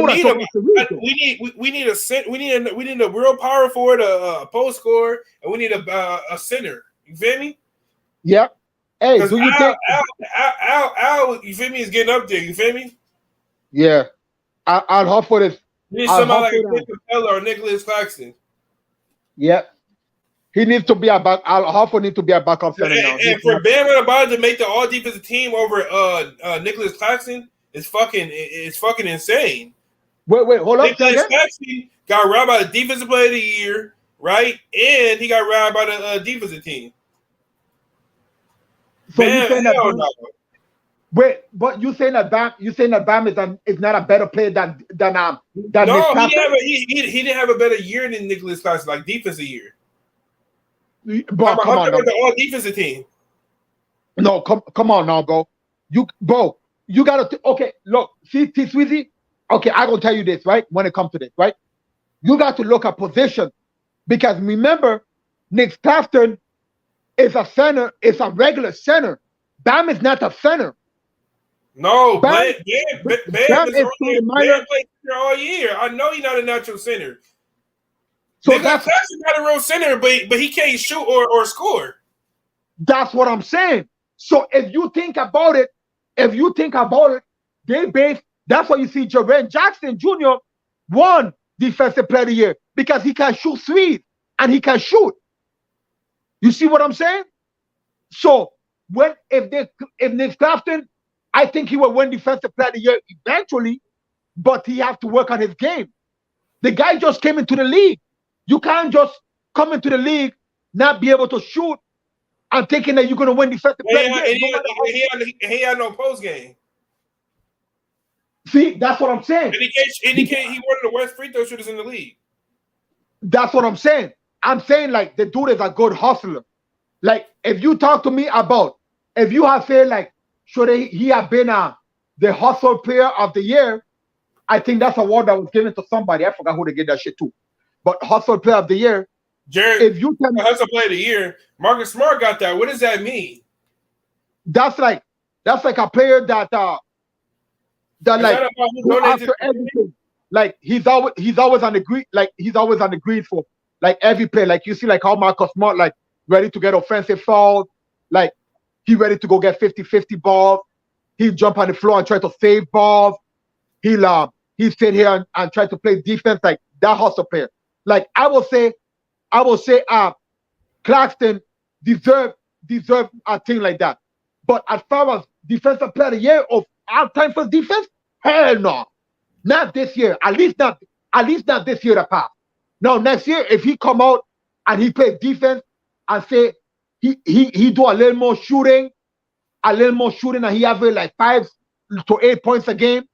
a real power forward, a post scorer, and we need a center. You feel me? Yep. Hey, do you think Al, you feel me, is getting up there, you feel me? Yeah. Al Horford is you need somebody like Clint Capella or Nicholas Claxton. Yep. He needs to be Al Horford needs to be a backup center now. And for Bam Adebayo to make the all defensive team over Nicholas Claxton is fucking insane. Wait, hold up. Nicholas Claxton got robbed by the defensive player of the year. right? And he got robbed by the defensive team. So Man, you saying that? hell no. Wait, but you saying that Bam is not a better player than No, Nick Claxton? he didn't have a better year than Nicholas Claxton, like defensive year. Bro, come on now. The all defensive team. No, come on now, bro. You gotta okay. Look, see T Sweezy. Okay, I gonna tell you this, right? When it comes to this, right? You got to look at position because remember, Nick Claxton is a center. It's a regular center. Bam is not a center. No, Bam is playing all year. I know he's not a natural center. So Nicholas Claxton's not a real center, but he can't shoot or score. That's what I'm saying. So if you think about it, that's why you see Jaren Jackson Jr. won Defensive Player of the Year because he can shoot threes and he can shoot. You see what I'm saying? So if Nick Claxton, I think he will win Defensive Player of the Year eventually, but he has to work on his game. The guy just came into the league. You can't just come into the league, not be able to shoot, and thinking that you're going to win Defensive Player of the Year. He had no post game. See, that's what I'm saying. And he one of the worst free throw shooters in the league. That's what I'm saying. I'm saying like the dude is a good hustler. Like if you talk to me about if you have said like should he have been the hustle player of the year, I think that's a award that was given to somebody. I forgot who they gave that shit to. But hustle player of the year. Jared, if you can hustle player of the year, Marcus Smart got that. What does that mean? That's like a player that like after everything. Like he's always on the green, like he's always on the green for like every play. Like you see like how Marcus Smart like ready to get offensive fouls, like he ready to go get 50-50 balls. He'll jump on the floor and try to save balls. He'll sit here and try to play defense like that hustle player. Like I will say Claxton deserve a thing like that. But as far as defensive player of the year of all time for defense, hell no. Not this year. At least not this year that passed. No, next year, if he come out and he play defense and say he do a little more shooting, and he average like 5 to 8 points a game,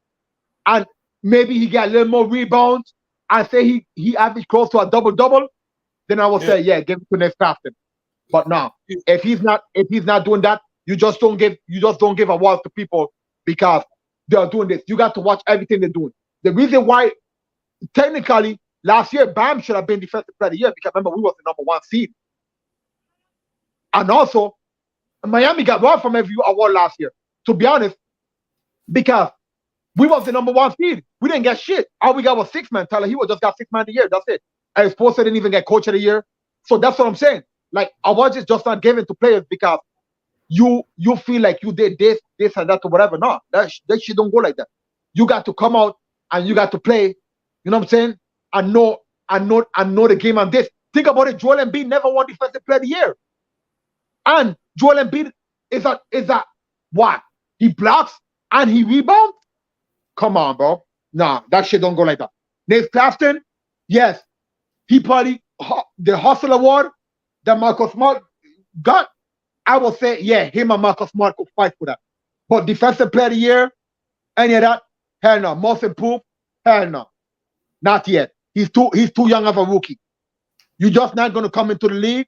and maybe he get a little more rebounds, and say he average close to a double-double, then I will say, yeah, give it to Nick Claxton. But no, if he's not doing that, you just don't give awards to people because they're doing this. You got to watch everything they're doing. The reason why, technically, last year, Bam should have been Defensive Player of the Year because remember, we was the number 1 seed. And also, Miami got robbed from every award last year, to be honest, because we was the number 1 seed. We didn't get shit. All we got was 6-man. Tyler Hero just got 6-man of the year. That's it. And Sports didn't even get Coach of the Year. So that's what I'm saying. Like, awards is just not given to players because you feel like you did this, and that, or whatever. No, that shit don't go like that. You got to come out and you got to play, you know what I'm saying? And know the game on this. Think about it. Joel Embiid never won Defensive Player of the Year. And Joel Embiid is a what? He blocks and he rebounds? Come on, bro. Nah, that shit don't go like that. Nick Claxton, yes, he probably the hustle award that Marcus Smart got. I will say, yeah, him and Marcus Smart could fight for that. But Defensive Player of the Year, any of that, hell no. Most improved, hell no. Not yet. He's too young of a rookie. You're just not going to come into the league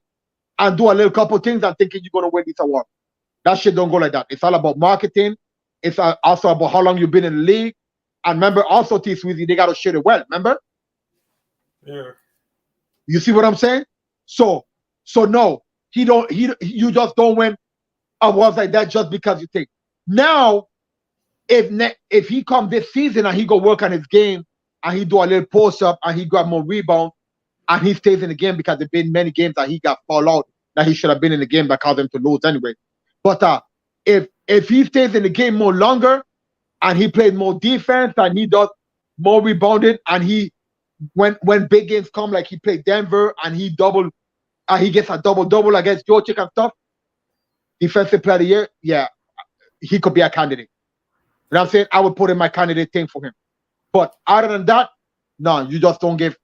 and do a little couple things and thinking you're going to win this award. That shit don't go like that. It's all about marketing. It's also about how long you've been in the league. And remember, also, T. Sweezy, they got to share it well. Remember? Yeah. You see what I'm saying? So no. You just don't win awards like that just because you think. Now, if he come this season and he go work on his game and he do a little post up and he grab more rebound and he stays in the game because there've been many games that he got fall out that he should have been in the game that caused him to lose anyway. But if he stays in the game more longer and he plays more defense and he does more rebounding and he when big games come like he played Denver and he gets a double against Jokic and stuff, Defensive Player of the Year, yeah, he could be a candidate. You know what I'm saying? I would put in my candidate thing for him. But other than that, no, you just don't give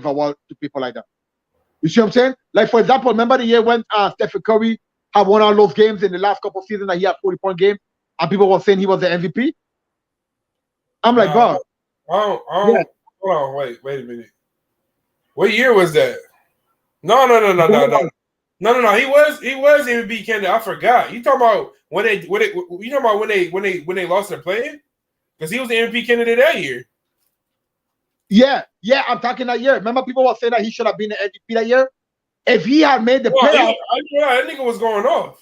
award to people like that. You see what I'm saying? Like, for example, remember the year when Stephen Curry had won all those games in the last couple of seasons that he had 40-point game, and people were saying he was the MVP? I'm like, bro. Hold on, wait a minute. What year was that? No. He was MVP candidate. I forgot. You talking about when they lost their play? Because he was the MVP candidate that year. Yeah, I'm talking that year. Remember, people were saying that he should have been the MVP that year. If he had made the playoffs, that nigga was going off.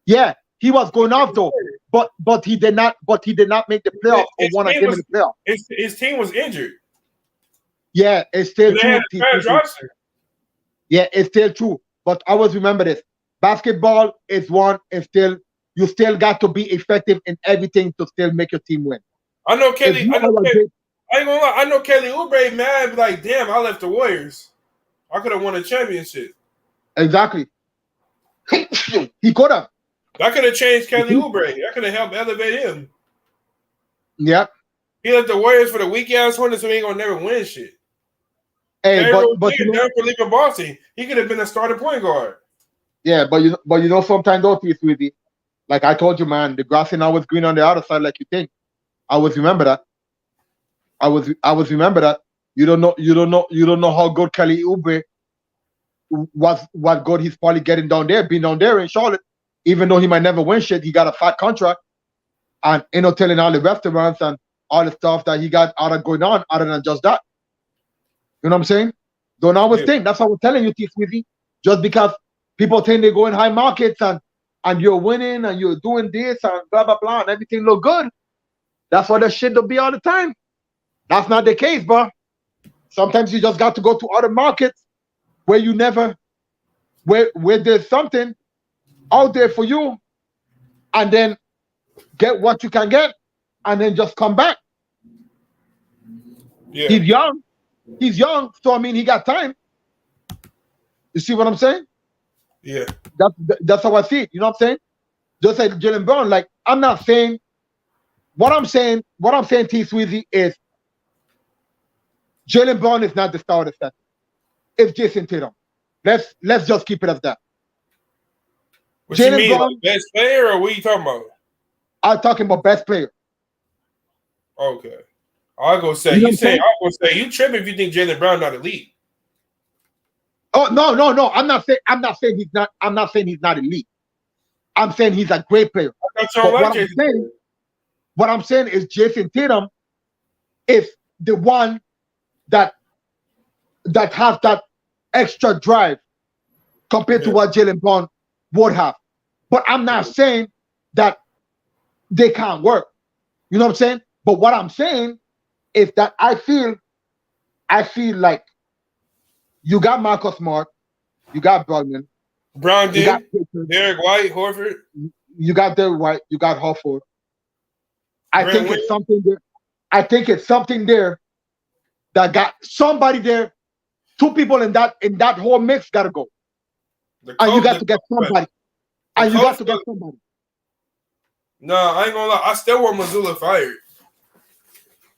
Yeah, he was going off though, but he did not. But he did not make the playoffs or won a game in the playoffs. His team was injured. Yeah, it's still true. Yeah, it's still true. But always remember this: basketball is still. You still got to be effective in everything to still make your team win. I know Kelly. I ain't gonna lie. I know Kelly Oubre mad. Like, damn, I left the Warriors. I could have won a championship. Exactly. He could have. That could have changed Kelly Oubre. That could have helped elevate him. Yep. He left the Warriors for the weak ass Hornets, so he ain't gonna never win shit. Hey, but you know, for leaving Boston, he could have been a starting point guard. Yeah, but you know, sometimes though, T-Sweetie, like I told you, man, the grass ain't always green on the other side, like you think. I always remember that. I was remember that. You don't know how good Kelly Oubre was. What good he's probably getting down there, being down there in Charlotte. Even though he might never win shit, he got a fat contract, and telling all the restaurants and all the stuff that he got going on, other than just that. You know what I'm saying? Don't always think. That's what I'm telling you, T-Sweetie. Just because people think they go in high markets and you're winning and you're doing this and blah blah blah and everything look good. That's what the shit will be all the time. That's not the case, bro. Sometimes you just got to go to other markets where you never, where there's something out there for you, and then get what you can get, and then just come back. Yeah. He's young, so I mean, he got time. You see what I'm saying? Yeah. That's how I see it. You know what I'm saying? Just like Jaylen Brown. Like, I'm not saying what I'm saying, T-Sweezy, is Jaylen Brown is not the star of the set. It's Jayson Tatum. Let's just keep it as that. What you mean, Brown, like best player, or what are you talking about? I'm talking about best player. Okay. I'll go say you tripping if you think Jaylen Brown not elite. Oh no. I'm not saying he's not. I'm not saying he's not elite. I'm saying he's a great player. What I'm saying is Jayson Tatum is the one that has that extra drive compared to what Jaylen Brown would have. But I'm not saying that they can't work. You know what I'm saying? But what I'm saying is that I feel like you got Marcus Smart, you got Brogdon, Derek White, Horford. You got Derek White, you got Horford. I think it's something there. I think it's something there that got somebody there. Two people in that whole mix gotta go. And you got to get somebody. And you got to get somebody. No, I ain't gonna lie. I still want Mazzulla fired.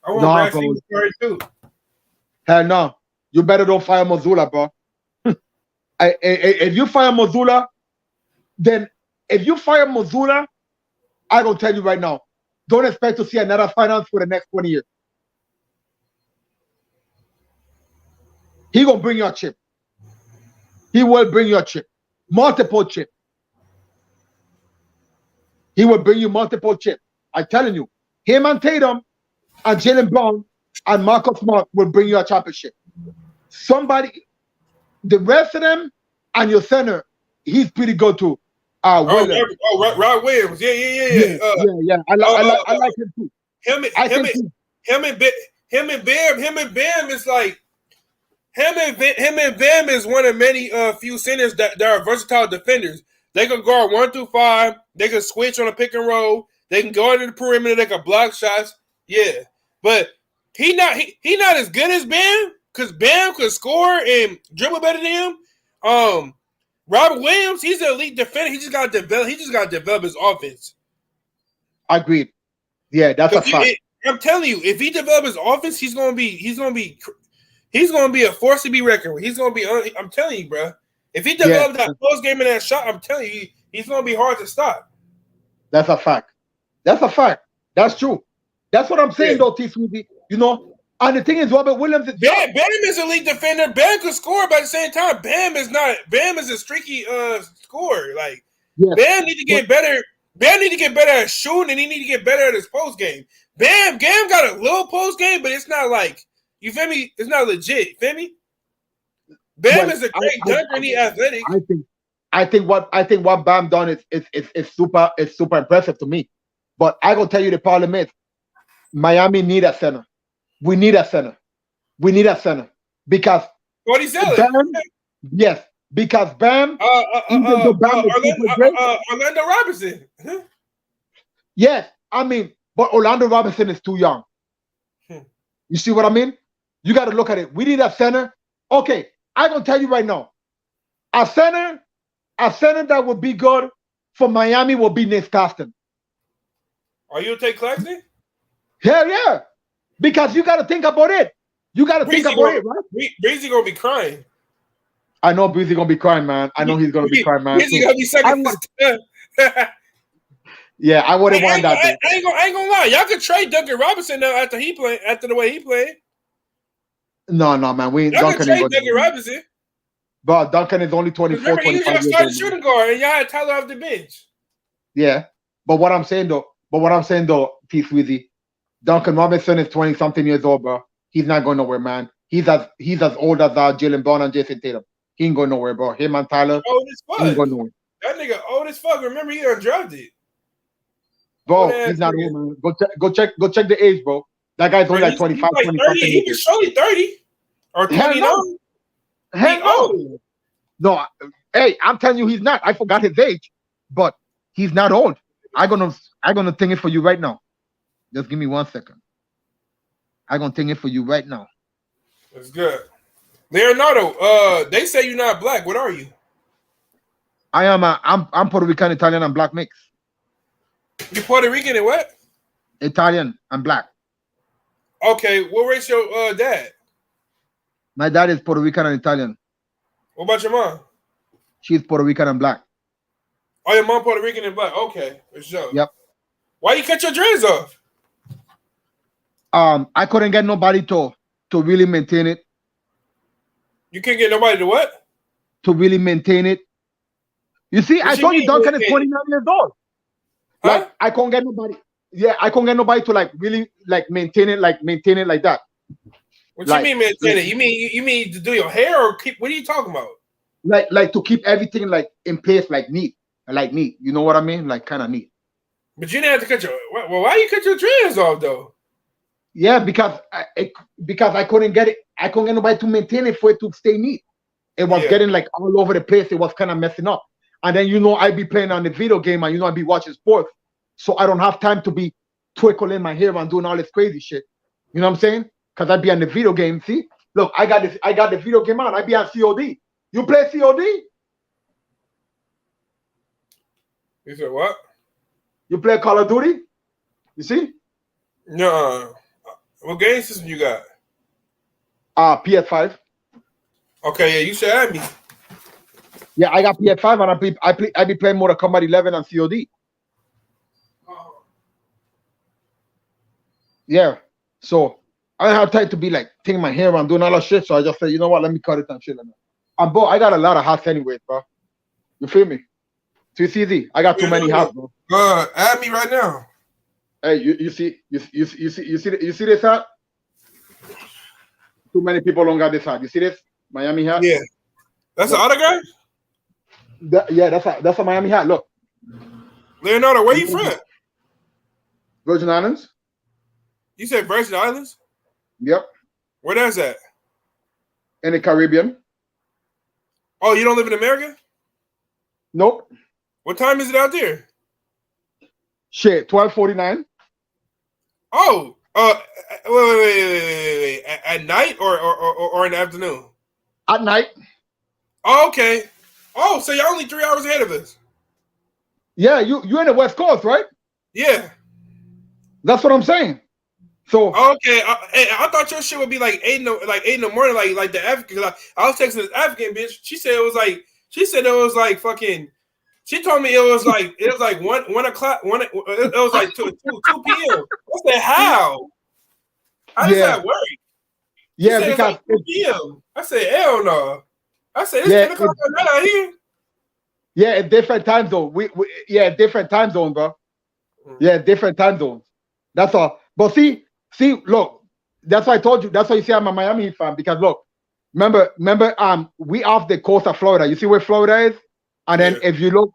I want Maxine fired too. Hell no. You better don't fire Mazzulla, bro. If you fire Mazzulla, I gonna tell you right now, don't expect to see another finance for the next 20 years. He gonna bring you a chip. He will bring you a chip. Multiple chip. He will bring you multiple chip. I'm telling you. Him and Tatum and Jaylen Brown and Marcus Smart will bring you a championship. Somebody, the rest of them and your center, he's pretty good too. Rod Williams. Yeah. I like him too. Him and Bam is like him and Bam is one of many few centers that are versatile defenders. They can guard 1 through 5. They can switch on a pick and roll. They can go into the perimeter. They can block shots. Yeah, but he not as good as Bam, because Bam could score and dribble better than him. Robert Williams, he's an elite defender. He just got to develop his offense. Agreed. Yeah, that's a fact. I'm telling you, if he develops his offense, he's gonna be he's going to be a force to be reckoned with. He's going to be. I'm telling you, bro. If he develops that post game in that shot, I'm telling you, he's going to be hard to stop. That's a fact. That's a fact. That's true. That's what I'm saying, though, T. Sweetie. You know, and the thing is, Robert Williams is Bam is a elite defender. Bam could score, but at the same time, Bam is not. Bam is a streaky scorer. Like Bam need to get better. Bam need to get better at shooting, and he need to get better at his post game. Bam got a little post game, but it's not like, you feel me? It's not legit. You feel me? Bam is a great dunker and he's athletic. I think what Bam done is super impressive to me. But I gonna tell you the problem is Miami need a center. We need a center. Because what he said. Yes, because Bam Orlando Robinson. Yes, I mean, but Orlando Robinson is too young. You see what I mean? You got to look at it. We need a center. Okay, I'm gonna tell you right now, a center that would be good for Miami will be Nick Costin. Are you gonna take Claxton? Hell yeah, because you got to think about it. You got to think about it, right? Breezy gonna be crying. I know Breezy gonna be crying, man. I know he's gonna be crying, man. Breezy gonna be second. Yeah, I wouldn't want that. I ain't gonna lie. Y'all could trade Duncan Robinson now after the way he played. No, man. We ain't Y'all Duncan. Could trade Duncan Robinson. But Duncan is only 24, Remember, 25 he was your starting shooting guard, and y'all had Tyler off the bench. Yeah, but what I'm saying though, T. Sweezy, Duncan Robinson is 20-something years old, bro. He's not going nowhere, man. He's as old as Jaylen Brown and Jayson Tatum. He ain't going nowhere, bro. Him and Tyler. Old as fuck. He ain't going nowhere. That nigga old as fuck. Remember, he undrafted. Bro, he's not old, man. Go check the age, bro. That guy's only like 25, 25. He was surely 30 or 29. Hell no. No, hey, I'm telling you, he's not. I forgot his age, but he's not old. I'm gonna think it for you right now. Just give me 1 second. I'm gonna think it for you right now. That's good. Leonardo, they say you're not black. What are you? I am. I'm Puerto Rican, Italian, and black mix. You Puerto Rican and what? Italian and black. Okay, what race your dad? My dad is Puerto Rican and Italian. What about your mom? She's Puerto Rican and black. Oh, your mom Puerto Rican and black. Okay, for sure. Yep. Why you cut your dreads off? I couldn't get nobody to really maintain it. You can't get nobody to what? To really maintain it. You see, I told you Duncan is 29 years old. Huh? Like, I can't get nobody. Yeah, I can't get nobody to like really like maintain it like that. What you mean maintain it? You mean to do your hair or keep? What are you talking about? Like to keep everything like in place, like neat. You know what I mean? Like kind of neat. But you didn't have to cut your. Well, why you cut your dreads off though? Yeah, because I couldn't get it. I couldn't get nobody to maintain it for it to stay neat. It was getting like all over the place. It was kind of messing up. And then I be playing on the video game, and I be watching sports, so I don't have time to be twinkling my hair and doing all this crazy shit. You know what I'm saying? Because I be on the video game. See, look, I got the video game on. I be on COD. You play COD? You said what? You play Call of Duty? You see? No. What game system you got? PS5. Okay, yeah, you should add me. Yeah, I got PS5 and I be playing Mortal Kombat 11 and COD. Oh. Yeah, so I don't have time to be like taking my hair and doing all that shit. So I just said, you know what, let me cut it and shit like that. And bro, I got a lot of hats anyways, bro. You feel me? Too easy. I got too many hats, bro. Add me right now. Hey, you see this hat? Too many people don't got this hat. You see this Miami hat? Yeah, that's an autograph. That's a Miami hat. Look, Leonardo, where you from? Virgin Islands. You said Virgin Islands? Yep. Where that's at? In the Caribbean. Oh, you don't live in America? Nope. What time is it out there? Shit, 12:49. Oh, wait. At night or in the afternoon? At night. Oh, okay. Oh, so you're only 3 hours ahead of us. Yeah, you're in the West Coast, right? Yeah. That's what I'm saying. So okay, I thought your shit would be like 8 in the morning, like the African. Like, I was texting this African bitch. She said it was like fucking. She told me it was like 1 o'clock. It was like 2 p.m. I said how? I just at work. She said because it's like 2 p.m. I said hell no. I said it's 10 o'clock at night out here. Yeah, a different time zone. Different time zone, bro. Yeah, different time zones. That's all. But see, look, that's why I told you. That's why you see I'm a Miami Heat fan, because look, remember, we off the coast of Florida. You see where Florida is, and then if you go